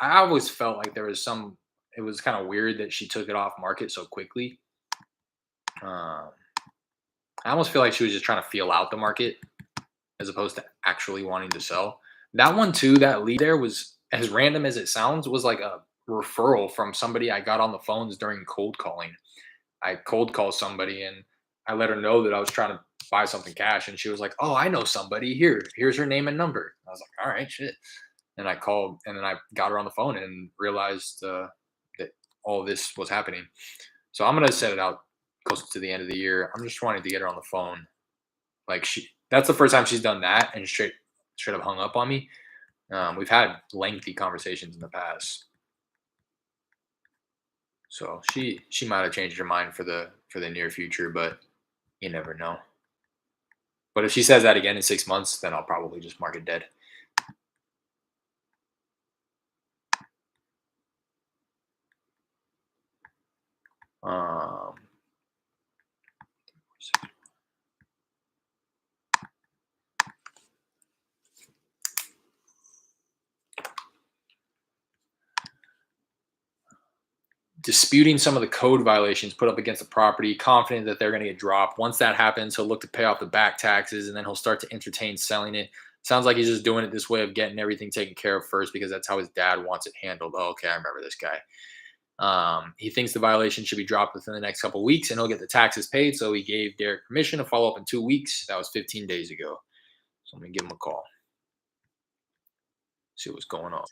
I always felt like there was some. It was kind of weird that she took it off market so quickly. Um, I almost feel like she was just trying to feel out the market as opposed to actually wanting to sell. That one too, that lead there was as random as it sounds, was like a referral from somebody I got on the phones during cold calling. I cold called somebody and I let her know that I was trying to buy something cash and she was like, "Oh, I know somebody. Here's her name and number." I was like, "All right, shit." And I called and then I got her on the phone and realized that all this was happening. So I'm gonna set it out close to the end of the year. I'm just wanting to get her on the phone. Like that's the first time she's done that and straight up hung up on me. We've had lengthy conversations in the past, so she might have changed her mind for the near future, but you never know. But if she says that again in 6 months, then I'll probably just mark it dead. Um, Disputing some of the code violations put up against the property, confident that they're going to get dropped. Once that happens, he'll look to pay off the back taxes and then he'll start to entertain selling it. Sounds like he's just doing it this way of getting everything taken care of first because that's how his dad wants it handled. Oh, okay, I remember this guy. He thinks the violation should be dropped within the next couple of weeks and he'll get the taxes paid. So he gave Derek permission to follow up in 2 weeks. That was 15 days ago. So I'm going to give him a call, see what's going on.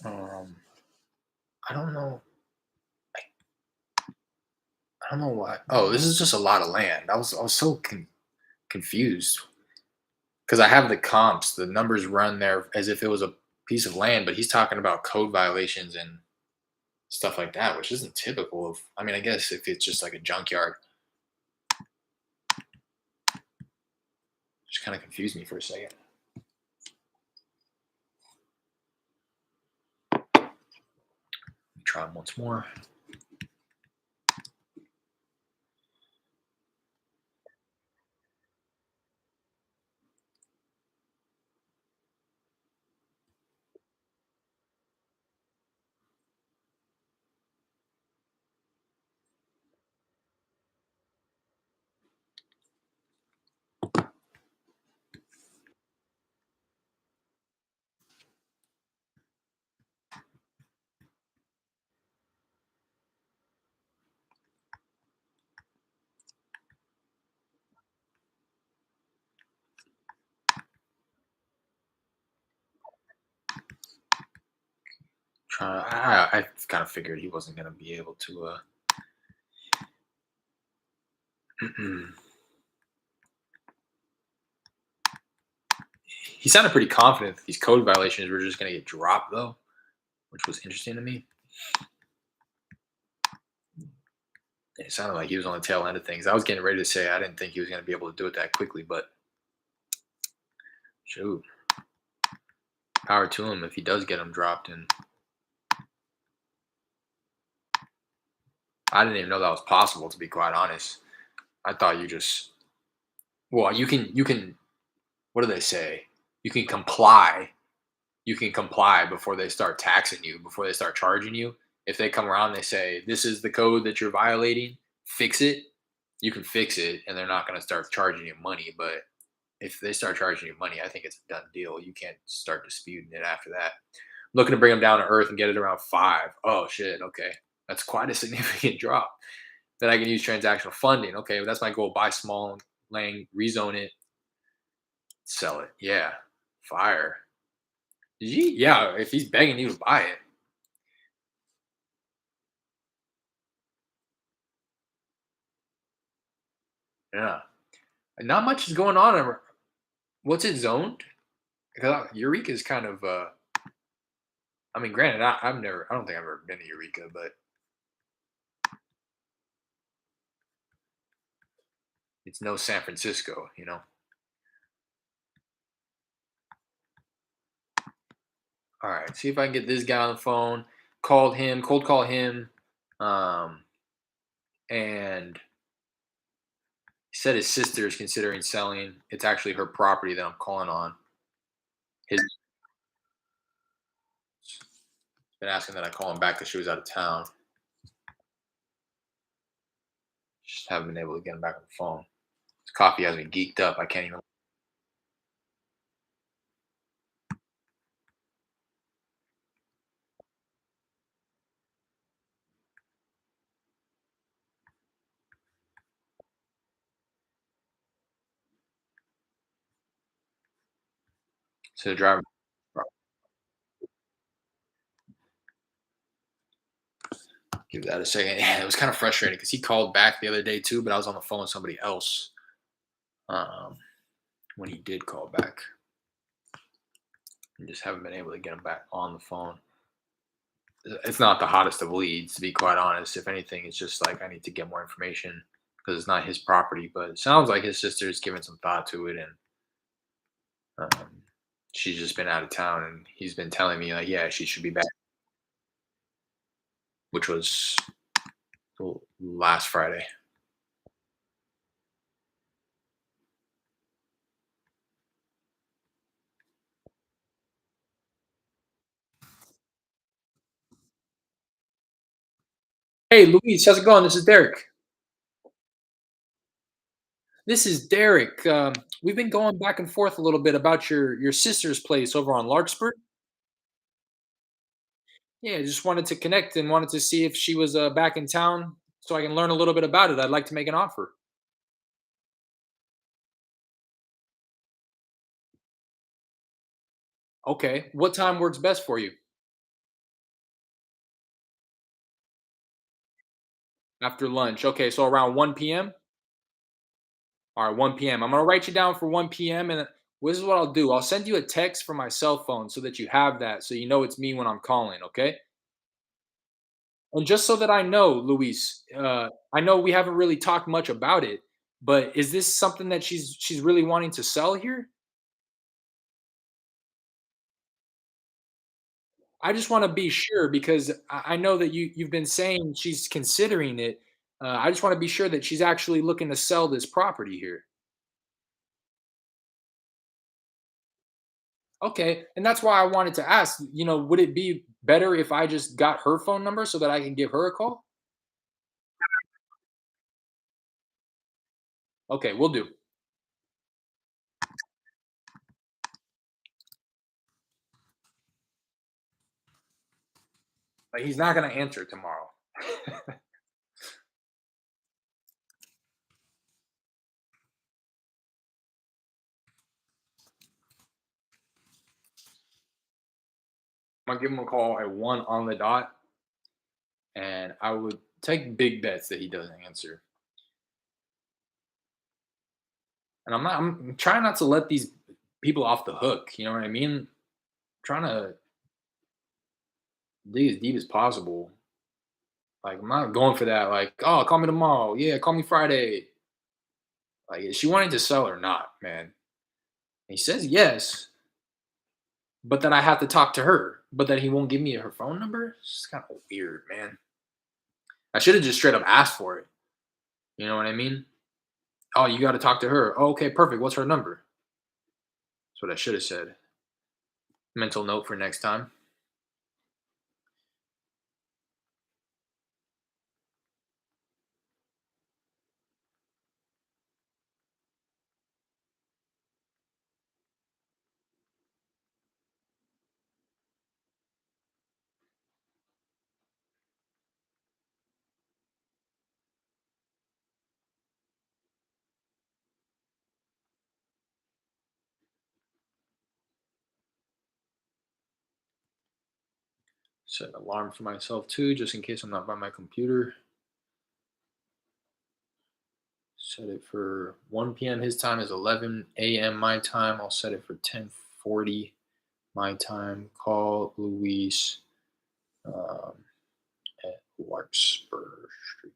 Um, I don't know. I don't know why. Oh, this is just a lot of land. I was so confused because I have the comps. The numbers run there as if it was a piece of land, but he's talking about code violations and stuff like that, which isn't typical of. I mean, I guess if it's just like a junkyard, just kind of confused me for a second. Let me try once more. I kind of figured he wasn't going to be able to. He sounded pretty confident that these code violations were just going to get dropped, though, which was interesting to me. It sounded like he was on the tail end of things. I was getting ready to say I didn't think he was going to be able to do it that quickly, but shoot, power to him if he does get them dropped. And I didn't even know that was possible, to be quite honest. I thought you just, well, you can. What do they say? You can comply. You can comply before they start taxing you, before they start charging you. If they come around, they say this is the code that you're violating. fix it, you can fix it, and they're not going to start charging you money. But if they start charging you money, I think it's a done deal. You can't start disputing it after that. Looking to bring them down to earth and get it around 5. Oh shit. Okay, that's quite a significant drop. Then I can use transactional funding. Okay, well, that's my goal. Buy small land, rezone it, sell it. Yeah, fire. Yeah, if he's begging you to buy it, yeah. Not much is going on. What's it zoned? Because Eureka is kind of. I mean, granted, I've never. I don't think I've ever been to Eureka, but it's no San Francisco. All right, see if I can get this guy on the phone. Called him, cold call him, um, and he said his sister is considering selling. It's actually her property that I'm calling on. His been asking that I call him back because she was out of town. Just haven't been able to get him back on the phone. His coffee has me geeked up. I can't even. So the driver. Give that a second. Yeah, it was kind of frustrating because he called back the other day too, but I was on the phone with somebody else um, when he did call back. I just haven't been able to get him back on the phone. It's not the hottest of leads, to be quite honest. If anything, it's just like I need to get more information because it's not his property. But it sounds like his sister's given some thought to it, and she's just been out of town, and he's been telling me like, yeah, she should be back, which was last Friday. Hey, Luis, how's it going? This is Derek. This is Derek. We've been going back and forth a little bit about your sister's place over on Larkspur. Yeah, just wanted to connect and wanted to see if she was back in town so I can learn a little bit about it. I'd like to make an offer. Okay. What time works best for you? After lunch. Okay, so around 1 p.m. All right, 1 p.m. I'm gonna write you down for 1 p.m. and this is what I'll do. I'll send you a text from my cell phone so that you have that, so you know it's me when I'm calling. Okay. And just so that I know, Luis, I know we haven't really talked much about it, but is this something that she's really wanting to sell here? I just want to be sure because I know that you've been saying she's considering it. I just want to be sure that she's actually looking to sell this property here. Okay, and that's why I wanted to ask. Would it be better if I just got her phone number so that I can give her a call? Okay, we'll do. But he's not gonna answer tomorrow. I'm gonna give him a call at 1 on the dot, and I would take big bets that he doesn't answer. And I'm trying not to let these people off the hook. You know what I mean? Trying to dig as deep as possible. Like I'm not going for that. Like, oh, call me tomorrow. Yeah, call me Friday. Like, is she wanting to sell or not, man? And he says yes, but that I have to talk to her, but that he won't give me her phone number. It's kind of weird, man. I should have just straight up asked for it. You know what I mean? Oh, you got to talk to her. Oh, okay, perfect. What's her number? That's what I should have said. Mental note for next time. Set an alarm for myself too, just in case I'm not by my computer. Set it for 1 p.m. His time is 11 a.m. my time. I'll set it for 10:40 my time. Call Luis um, at Larkspur Street.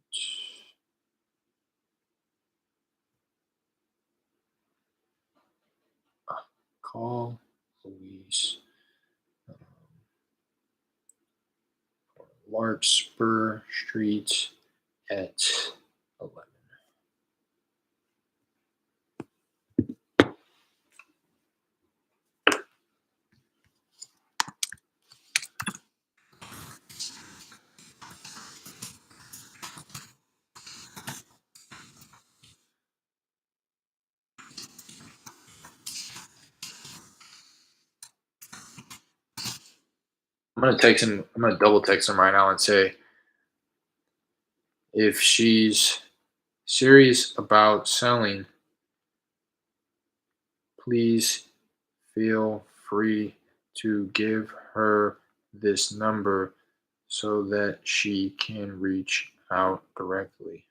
Call Luis um, Larkspur Street at 11. I'm gonna text him. I'm gonna double text him right now and say if she's serious about selling, please feel free to give her this number so that she can reach out directly.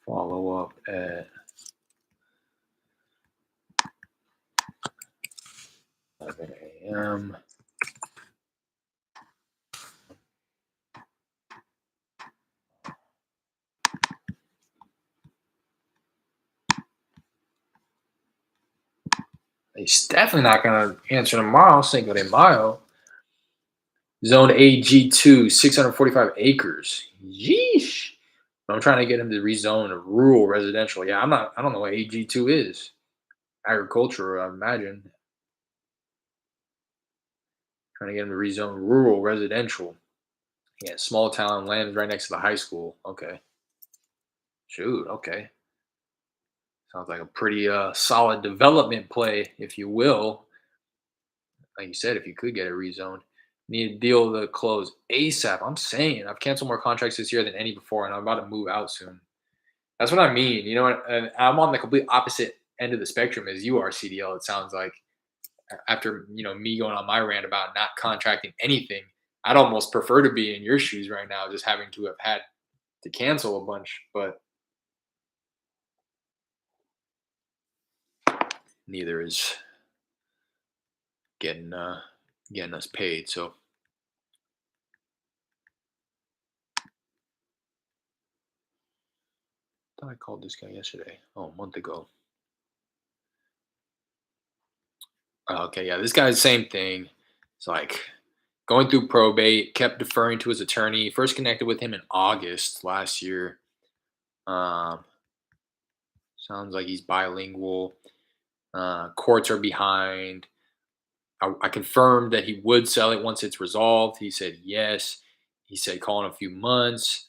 Follow up at 11 a.m. He's definitely not gonna answer tomorrow. Cinco de Mayo. Zone AG2, 645 acres. Yeesh. I'm trying to get him to rezone to rural residential. Yeah, I'm not. I don't know what AG2 is. Agriculture, I imagine. Trying to get him to rezone rural residential. Yeah, small town land right next to the high school. Okay. Shoot. Okay. Sounds like a pretty solid development play, if you will. Like you said, if you could get it rezoned, need a deal to close ASAP. I'm saying I've canceled more contracts this year than any before, and I'm about to move out soon. That's what I mean. You know what? And I'm on the complete opposite end of the spectrum as you are, CDL. It sounds like after me going on my rant about not contracting anything, I'd almost prefer to be in your shoes right now, just having to have had to cancel a bunch. But neither is getting getting us paid. So I thought I called this guy yesterday. Oh, a month ago. Okay, yeah, this guy's the same thing. It's like going through probate, kept deferring to his attorney. First connected with him in August last year. Um, Sounds like he's bilingual. Courts are behind. I confirmed that he would sell it once it's resolved. He said yes. He said call in a few months.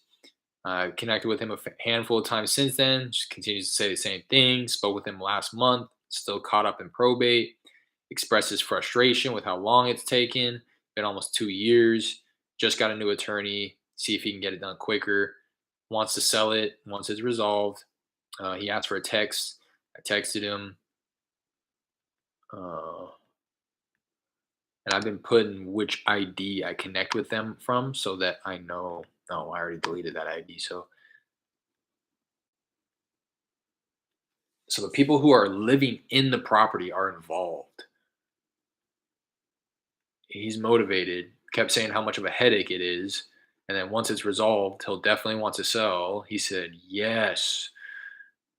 I connected with him a handful of times since then. Just continues to say the same thing. Spoke with him last month. Still caught up in probate. Expresses frustration with how long it's taken. Been almost 2 years. Just got a new attorney. See if he can get it done quicker. Wants to sell it once it's resolved. He asked for a text. I texted him. Uh, and I've been putting which ID I connect with them from so that I know. Oh, I already deleted that ID. So the people who are living in the property are involved. He's motivated, kept saying how much of a headache it is. And then once it's resolved, he'll definitely want to sell. He said, yes.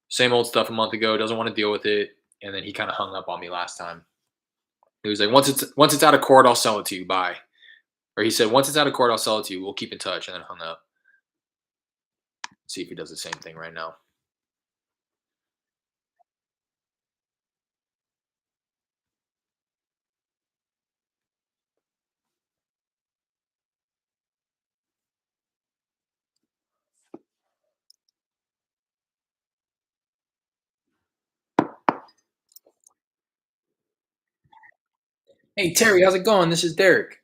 Same old stuff a month ago, doesn't want to deal with it. And then he kind of hung up on me last time. He was like, once it's out of court, I'll sell it to you. Bye. Or he said, once it's out of court, I'll sell it to you. We'll keep in touch. And then hung up. See if he does the same thing right now. Hey Terry, how's it going? This is Derek.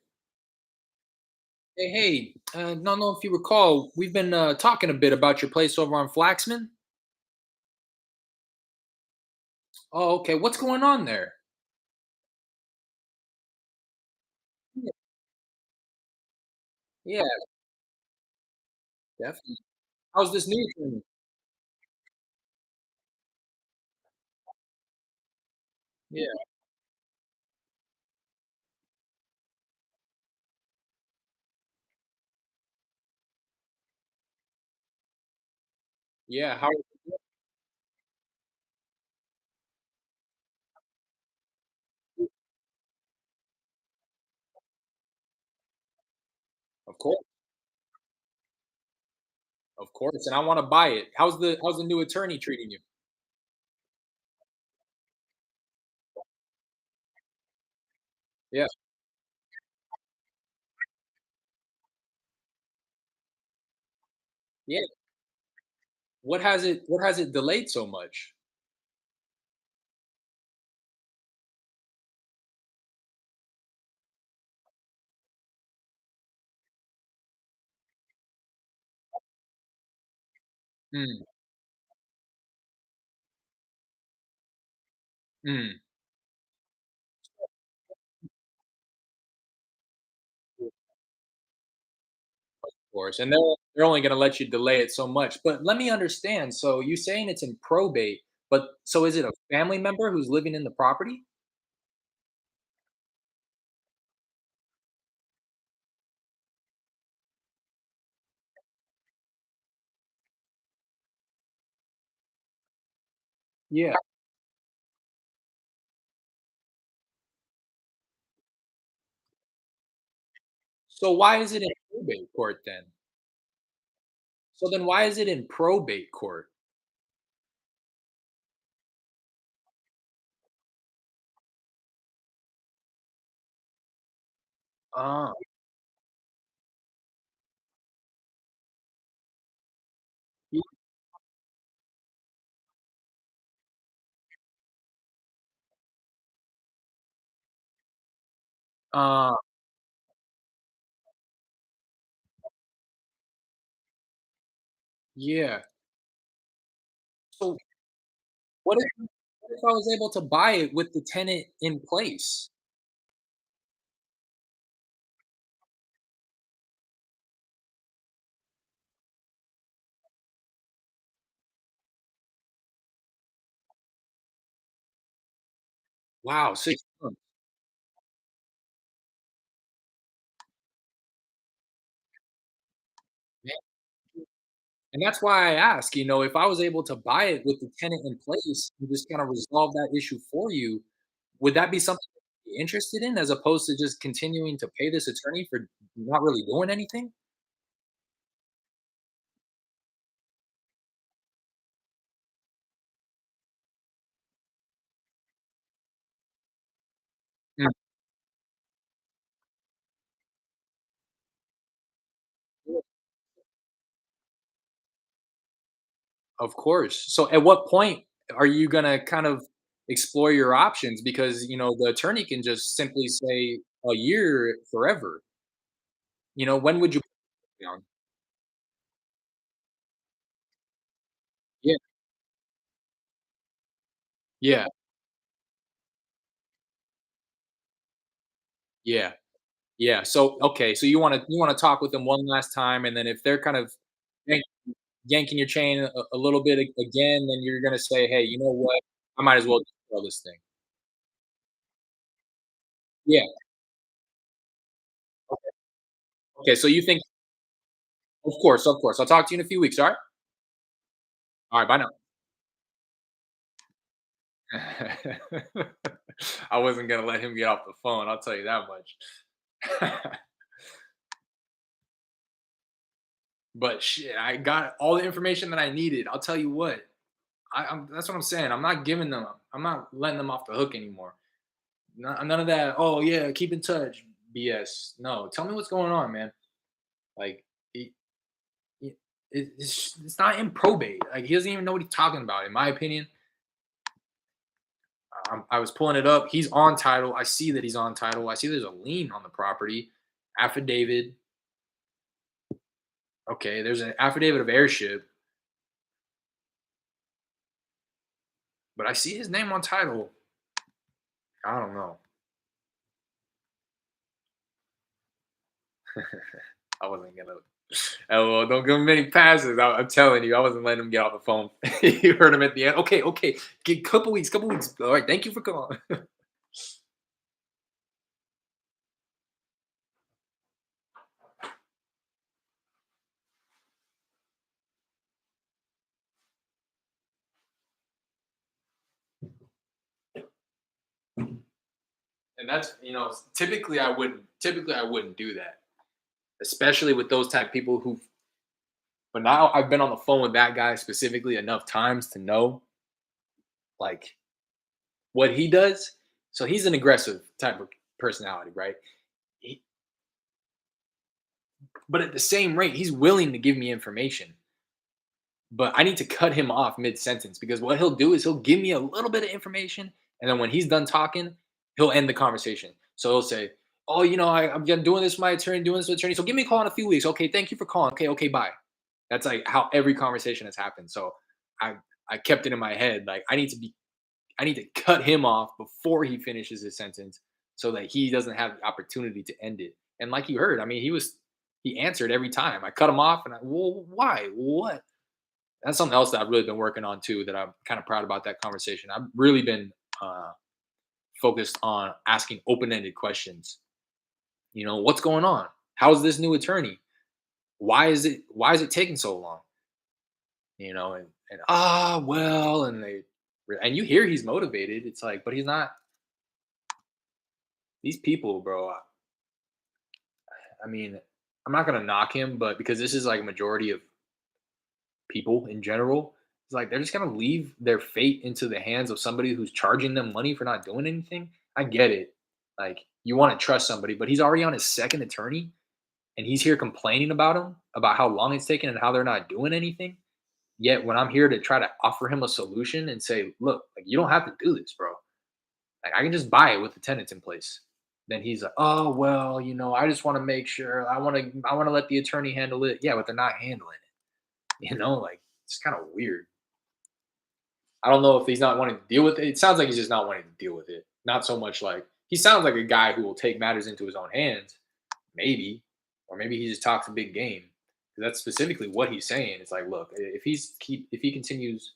Hey, don't know if you recall, we've been talking a bit about your place over on Flaxman. Oh, okay. What's going on there? Yeah, yeah, definitely. How's this new thing? Yeah, yeah. How? Of course, of course. And I want to buy it. How's the new attorney treating you? Yeah, yeah. What has it delayed so much? Mm, mm, of course. And they're only going to let you delay it so much. But let me understand. So you saying it's in probate, but so is it a family member who's living in the property? Yeah. So why is it in probate court then? So then why is it in probate court? Ah, y ah, yeah. So what if I was able to buy it with the tenant in place? Wow, 6 months. Man, and that's why I ask, if I was able to buy it with the tenant in place and just kinda resolve that issue for you, would that be something you'd be interested in as opposed to just continuing to pay this attorney for not really doing anything? Mm, of course. So at what point are you gonna kind of explore your options? Because, the attorney can just simply say a year forever. When would you put it down? Yeah, yeah, yeah, yeah. So okay, so you wanna talk with them one last time, and then if they're kind of yank yanking your chain a little bit again, then you're gonna say, "Hey, you know what? I might as well just sell this thing." Yeah. Okay. Okay, so you think of course, of course. I'll talk to you in a few weeks, alright? Alright, bye now. I wasn't gonna let him get off the phone, I'll tell you that much. But shit, I got all the information that I needed. I'll tell you what, that's what I'm saying. I'm not letting them off the hook anymore. None of that. Oh yeah, keep in touch. BS. No, tell me what's going on, man. Like, it, it's not in probate. Like, he doesn't even know what he's talking about. In my opinion, I was pulling it up. He's on title. I see that he's on title. I see there's a lien on the property, affidavit. Okay, there's an affidavit of heirship, but I see his name on title. I don't know. I wasn't gonna. Oh, well, don't give him any passes. I'm telling you, I wasn't letting him get off the phone. You heard him at the end. Okay, okay. Get couple weeks, couple weeks. All right, thank you for calling. And that's typically I wouldn't do that, especially with those type of people who. But now I've been on the phone with that guy specifically enough times to know like what he does. So he's an aggressive type of personality, right? He, but at the same rate, he's willing to give me information. But I need to cut him off mid sentence because what he'll do is he'll give me a little bit of information, and then when he's done talking, he'll end the conversation. So he'll say, "Oh, I'm doing this with my attorney, doing this with attorney. So give me a call in a few weeks. Okay, thank you for calling. Okay, okay, bye." That's like how every conversation has happened. So I I kept it in my head like I need to cut him off before he finishes his sentence so that he doesn't have the opportunity to end it. And like you heard, I mean, he answered every time. I cut him off, and well, why? What? That's something else that I've really been working on too. That I'm kind of proud about that conversation. I've really been uh, focused on asking open-ended questions. What's going on? How's this new attorney? Why is it taking so long? And well, and you hear he's motivated. It's like, but he's not. These people, bro. I mean, I'm not gonna knock him, but because this is like a majority of people in general, it's like they're just gonna leave their fate into the hands of somebody who's charging them money for not doing anything. I get it. Like you want to trust somebody, but he's already on his second attorney and he's here complaining about him, about how long it's taken and how they're not doing anything. Yet when I'm here to try to offer him a solution and say, look, like you don't have to do this, bro. Like I can just buy it with the tenants in place. Then he's like, oh well, I just want to make sure I want to let the attorney handle it. Yeah, but they're not handling it. Like it's kind of weird. I don't know if he's not wanting to deal with it. It sounds like he's just not wanting to deal with it. Not so much like he sounds like a guy who will take matters into his own hands, maybe, or maybe he just talks a big game. That's specifically what he's saying. It's like, look, if he continues,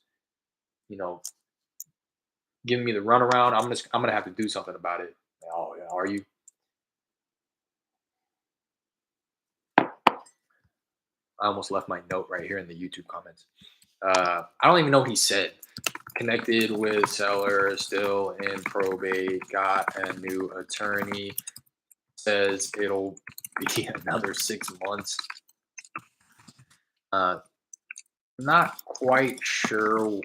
you know, giving me the runaround, I'm gonna have to do something about it. Oh, yeah, are you? I almost left my note right here in the YouTube comments. I don't even know what he said. Connected with seller, still in probate, got a new attorney, says it'll be another 6 months. Uh, Not quite sure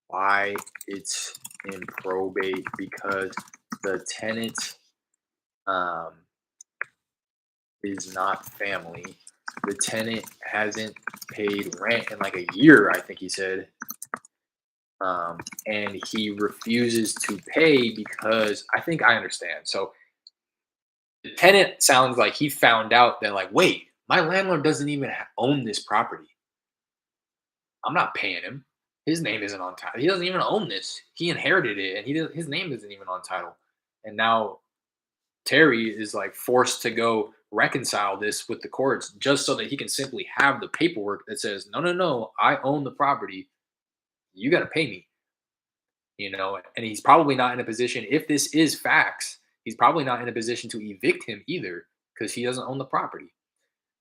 why it's in probate because the tenant um, is not family. The tenant hasn't paid rent in like a year, I think he said. And he refuses to pay because I think I understand. So the tenant sounds like he found out that, like, wait, my landlord doesn't even own this property. I'm not paying him. His name isn't on title. He doesn't even own this. He inherited it, and his name isn't even on title. And now Terry is like forced to go reconcile this with the courts just so that he can simply have the paperwork that says, no, no, no, I own the property. You got to pay me. And he's probably not in a position, if this is facts, he's probably not in a position to evict him either because he doesn't own the property.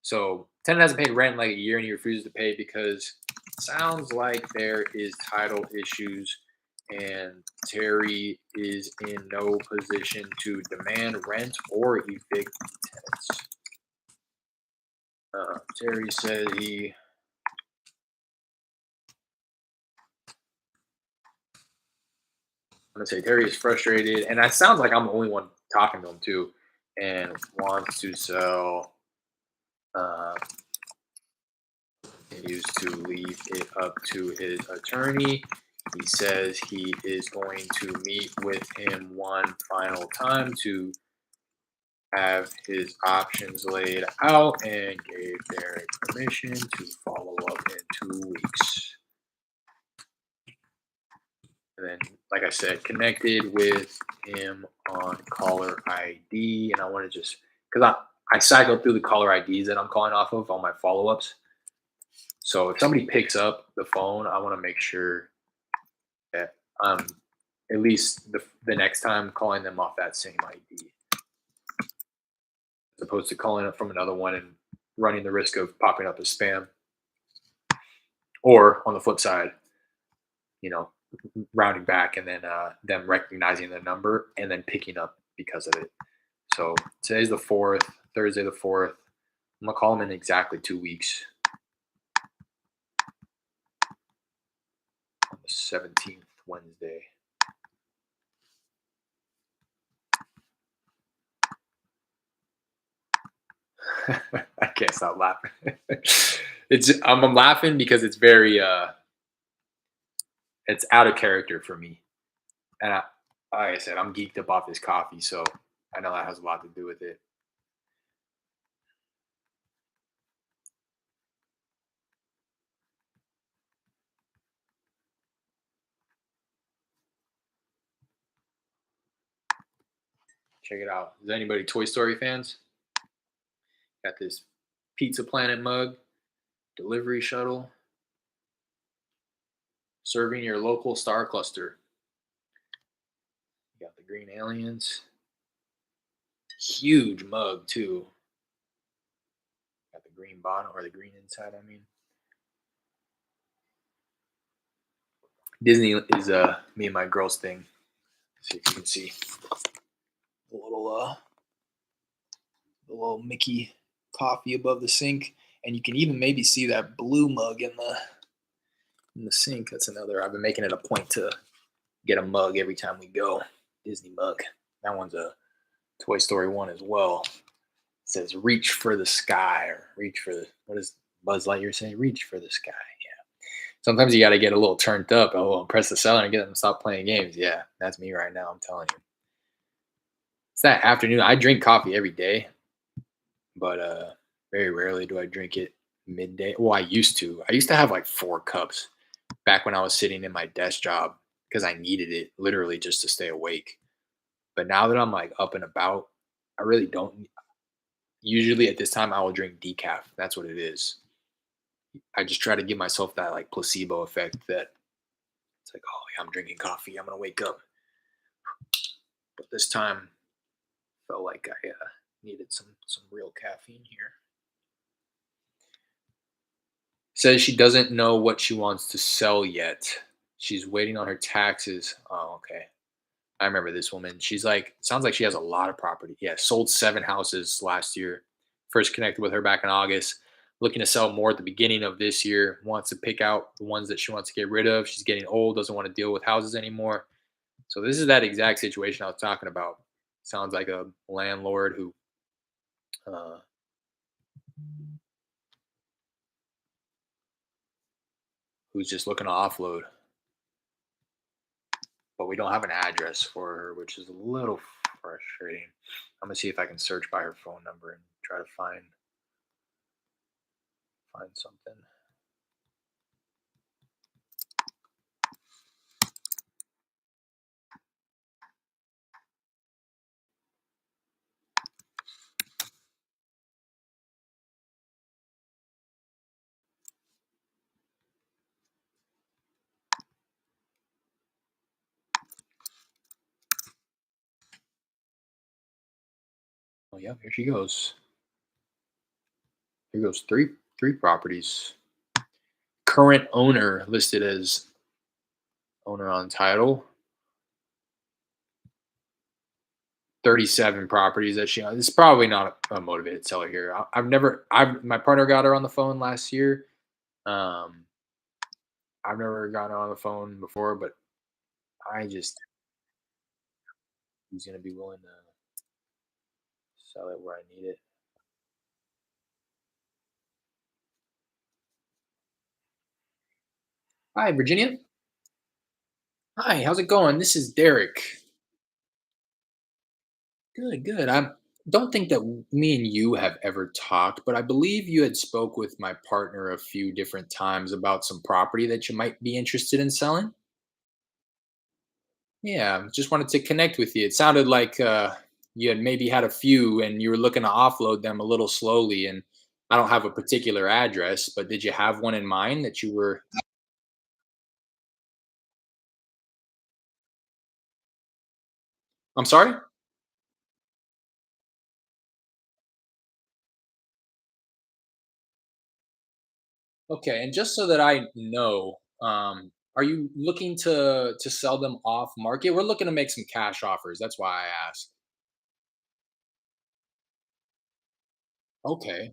So tenant hasn't paid rent in like a year and he refuses to pay because it sounds like there is title issues and Terry is in no position to demand rent or evict tenants. Terry said I'm gonna say Terry is frustrated, and it sounds like I'm the only one talking to him too, and wants to sell. Uh, Continues to leave it up to his attorney. He says he is going to meet with him one final time to have his options laid out and gave Derek permission to follow up in 2 weeks. And then, like I said, connected with him on caller ID. And I want to just, because I cycle through the caller IDs that I'm calling off of on my follow ups. So if somebody picks up the phone, I want to make sure that at least the next time calling them off that same ID, as opposed to calling it from another one and running the risk of popping up as spam. Or on the flip side, you know, rounding back and then them recognizing the number and then picking up because of it. So today's the 4th, Thursday the 4th. I'm gonna call them in exactly 2 weeks on the 17th, Wednesday. I can't stop laughing. I'm laughing because it's very it's out of character for me. And like I said, I'm geeked up off this coffee, so I know that has a lot to do with it. Check it out. Is anybody Toy Story fans? Got this Pizza Planet mug, delivery shuttle, serving your local star cluster. You got the green aliens. Huge mug too. Got the green bottom or the green inside, I mean. Disney is me and my girls thing. See if you can see the little Mickey coffee above the sink. And you can even maybe see that blue mug in the sink. That's another. I've been making it a point to get a mug every time we go. Disney mug. That one's a Toy Story one as well. It says "Reach for the sky" or "Reach for the." What is Buzz Lightyear saying? "Reach for the sky." Yeah. Sometimes you got to get a little turned up. Oh, press the seller and get them to stop playing games. Yeah, that's me right now. I'm telling you. It's that afternoon. I drink coffee every day, but very rarely do I drink it midday. Well, I used to. I used to have like 4 cups back when I was sitting in my desk job because I needed it literally just to stay awake. But now that I'm like up and about, I really don't. Usually at this time, I will drink decaf. That's what it is. I just try to give myself that like placebo effect that it's like, oh yeah, I'm drinking coffee. I'm gonna wake up. But this time, felt like I needed some real caffeine here. Says she doesn't know what she wants to sell yet. She's waiting on her taxes. Oh, okay. I remember this woman. She's like, sounds like she has a lot of property. Yeah, sold 7 houses last year. First connected with her back in August. Looking to sell more at the beginning of this year. Wants to pick out the ones that she wants to get rid of. She's getting old, doesn't want to deal with houses anymore. So this is that exact situation I was talking about. Sounds like a landlord uh, who's just looking to offload. But we don't have an address for her, which is a little frustrating. I'm gonna see if I can search by her phone number and try to find something. Oh yeah, here she goes. Here goes three properties. Current owner listed as owner on title. 37 properties that she owns. This is probably not a motivated seller here. I've never I've my partner got her on the phone last year. Um I've never gotten her on the phone before, but I just he's gonna be willing to sell it where I need it. Hi, Virginia. Hi, how's it going? This is Derek. Good, good. don't think that me and you have ever talked, but I believe you had spoke with my partner a few different times about some property that you might be interested in selling. Yeah, just wanted to connect with you. It sounded like you had maybe had a few and you were looking to offload them a little slowly. And I don't have a particular address, but did you have one in mind that you were? I'm sorry? Okay, and just so that I know, are you looking to sell them off market? We're looking to make some cash offers. That's why I asked. Okay.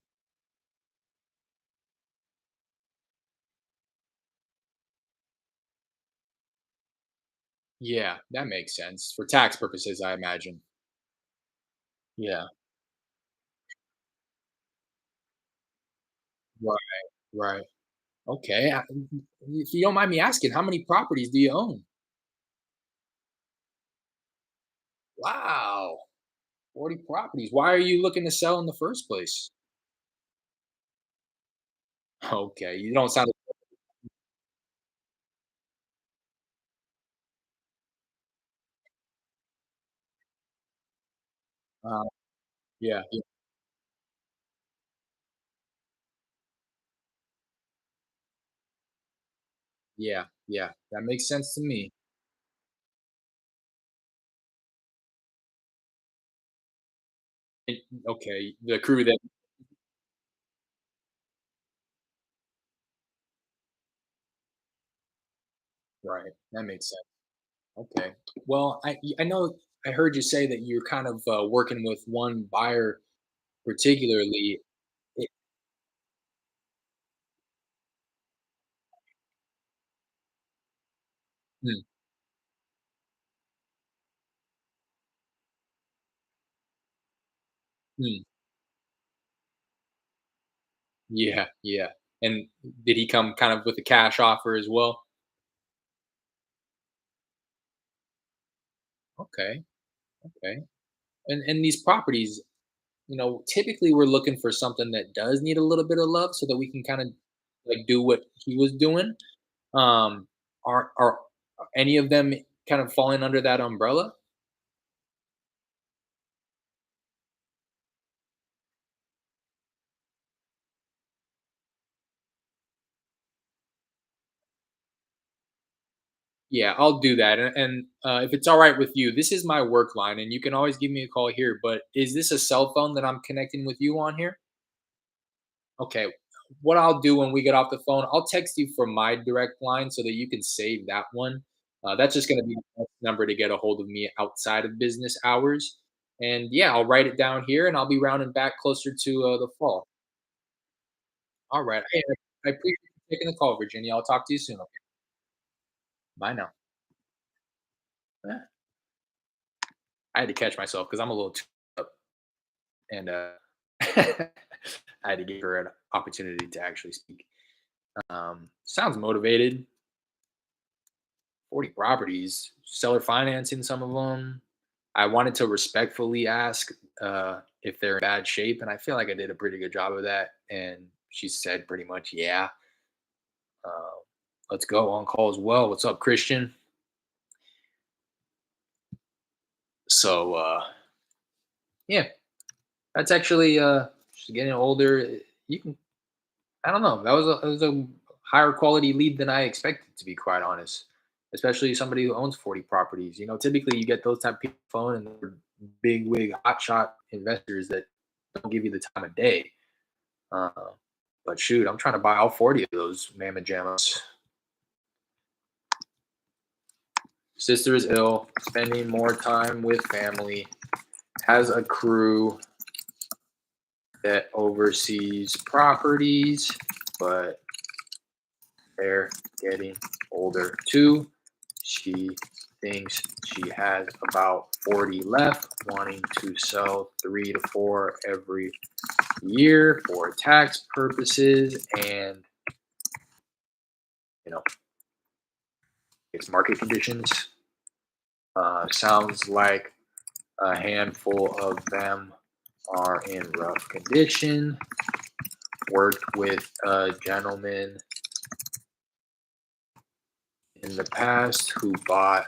Yeah, that makes sense. For tax purposes, I imagine. Yeah. Right, right. Okay. If you don't mind me asking, how many properties do you own? Wow. 40 properties. Why are you looking to sell in the first place? Okay. You don't sound. uh, yeah, yeah, yeah, yeah. That makes sense to me. It- okay. The crew that. Right. That makes sense. Okay. Well, I know I heard you say that you're kind of working with one buyer particularly. It- mm, mm, yeah, yeah. And did he come kind of with a cash offer as well? Okay. Okay. And these properties, typically we're looking for something that does need a little bit of love so that we can kind of like do what he was doing. Um, are any of them kind of falling under that umbrella? Yeah, I'll do that. And if it's all right with you, this is my work line, and you can always give me a call here. But is this a cell phone that I'm connecting with you on here? Okay. What I'll do when we get off the phone, I'll text you from my direct line so that you can save that one. That's just going to be the best number to get a hold of me outside of business hours. And yeah, I'll write it down here, and I'll be rounding back closer to the fall. All right. Hey, I appreciate you taking the call, Virginia. I'll talk to you soon. Okay. Bye now. Eh, I had to catch myself because I'm a little too up, and I had to give her an opportunity to actually speak. Sounds motivated. 40 properties, seller financing some of them. I wanted to respectfully ask if they're in bad shape, and I feel like I did a pretty good job of that. And she said pretty much, yeah. Uh, let's go on call as well. What's up, Christian? So yeah, that's actually she's getting older. You can, I don't know. That was a higher quality lead than I expected, to be quite honest. Especially somebody who owns 40 properties. Typically you get those type of people on the phone and they're big wig hotshot investors that don't give you the time of day. Uh, but shoot, I'm trying to buy all 40 of those mamma jammas. Sister is ill, spending more time with family, has a crew that oversees properties, but they're getting older too. She thinks she has about 40 left, wanting to sell 3 to 4 every year for tax purposes. And, you know, it's market conditions. Sounds like a handful of them are in rough condition. Worked with a gentleman in the past who bought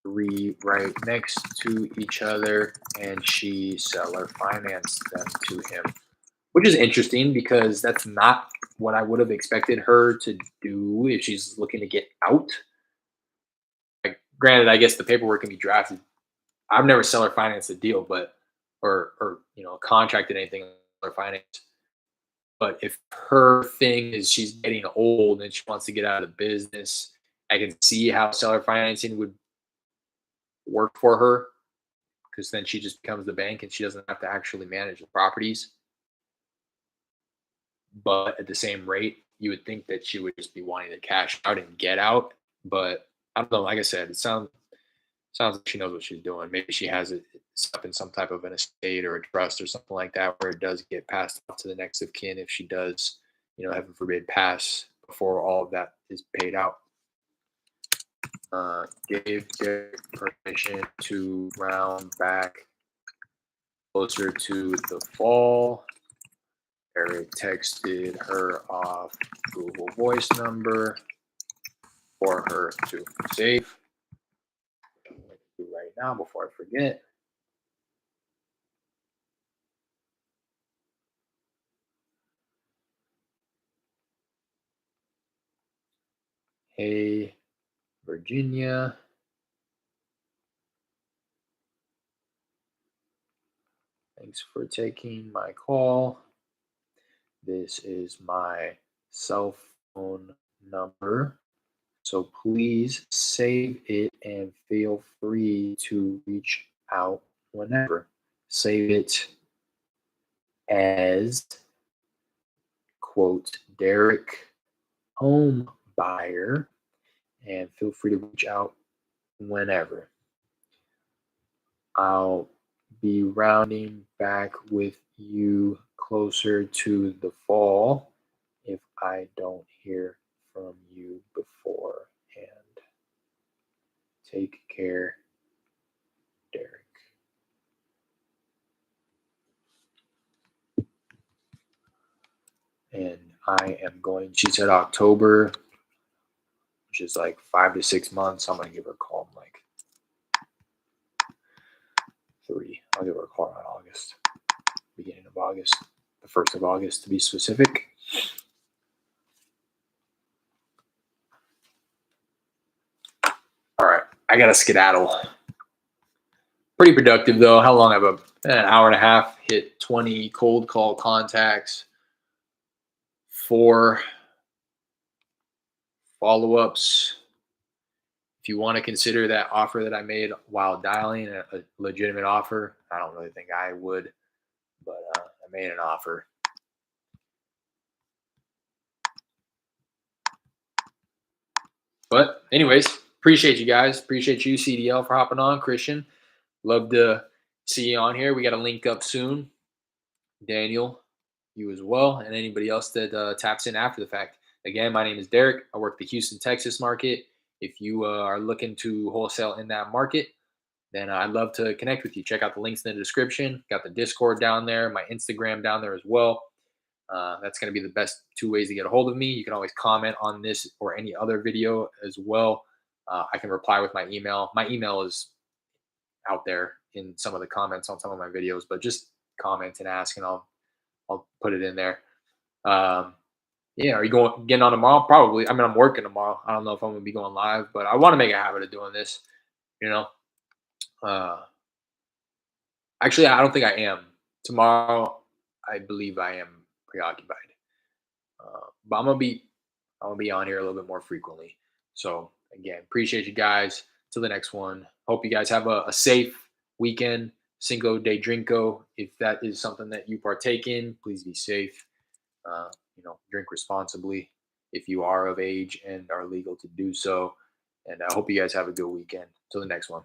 three right next to each other, and she seller financed them to him, which is interesting because that's not what I would have expected her to do if she's looking to get out. Like, granted, I guess the paperwork can be drafted. I've never seller financed a deal, but or contracted anything seller finance. But if her thing is she's getting old and she wants to get out of the business, I can see how seller financing would work for her because then she just becomes the bank and she doesn't have to actually manage the properties. But at the same rate, you would think that she would just be wanting to cash out and get out. But I don't know. Like I said, it sounds like she knows what she's doing. Maybe she has it set up in some type of an estate or a trust or something like that, where it does get passed off to the next of kin if she does, heaven forbid, pass before all of that is paid out. Gave Derek permission to round back closer to the fall. Eric texted her off Google Voice number for her to save. I'm going to do right now before I forget. Hey, Virginia. Thanks for taking my call. This is my cell phone number. So please save it and feel free to reach out whenever. Save it as, quote, Derek Home Buyer, and feel free to reach out whenever. I'll be rounding back with you closer to the fall if I don't hear from you beforehand. Take care, Derek. And I am going, she said October, which is like 5 to 6 months. I'm going to give her a call in like 3. I'll give her a call around August, beginning of August, the 1st of August to be specific. All right, I got to skedaddle. Pretty productive though. How long have I? An hour and a half. Hit 20 cold call contacts, 4 follow-ups. If you want to consider that offer that I made while dialing a legitimate offer, I don't really think I would, but I made an offer. But anyways, appreciate you guys. Appreciate you, CDL, for hopping on. Christian, love to see you on here. We got to link up soon. Daniel, you as well, and anybody else that taps in after the fact. Again, my name is Derek. I work the Houston, Texas market. If you are looking to wholesale in that market, then I'd love to connect with you. Check out the links in the description. Got the Discord down there, my Instagram down there as well. That's going to be the best 2 ways to get a hold of me. You can always comment on this or any other video as well. I can reply with my email. My email is out there in some of the comments on some of my videos, but just comment and ask, and I'll put it in there. Yeah, are you getting on tomorrow? Probably. I mean, I'm working tomorrow. I don't know if I'm gonna be going live, but I want to make a habit of doing this. You know, uh, actually, I don't think I am. Tomorrow, I believe I am preoccupied. But I'm gonna be on here a little bit more frequently. So again, appreciate you guys. Till the next one. Hope you guys have a safe weekend. Cinco de Drinko. If that is something that you partake in, please be safe. Drink responsibly if you are of age and are legal to do so. And I hope you guys have a good weekend. Till the next one.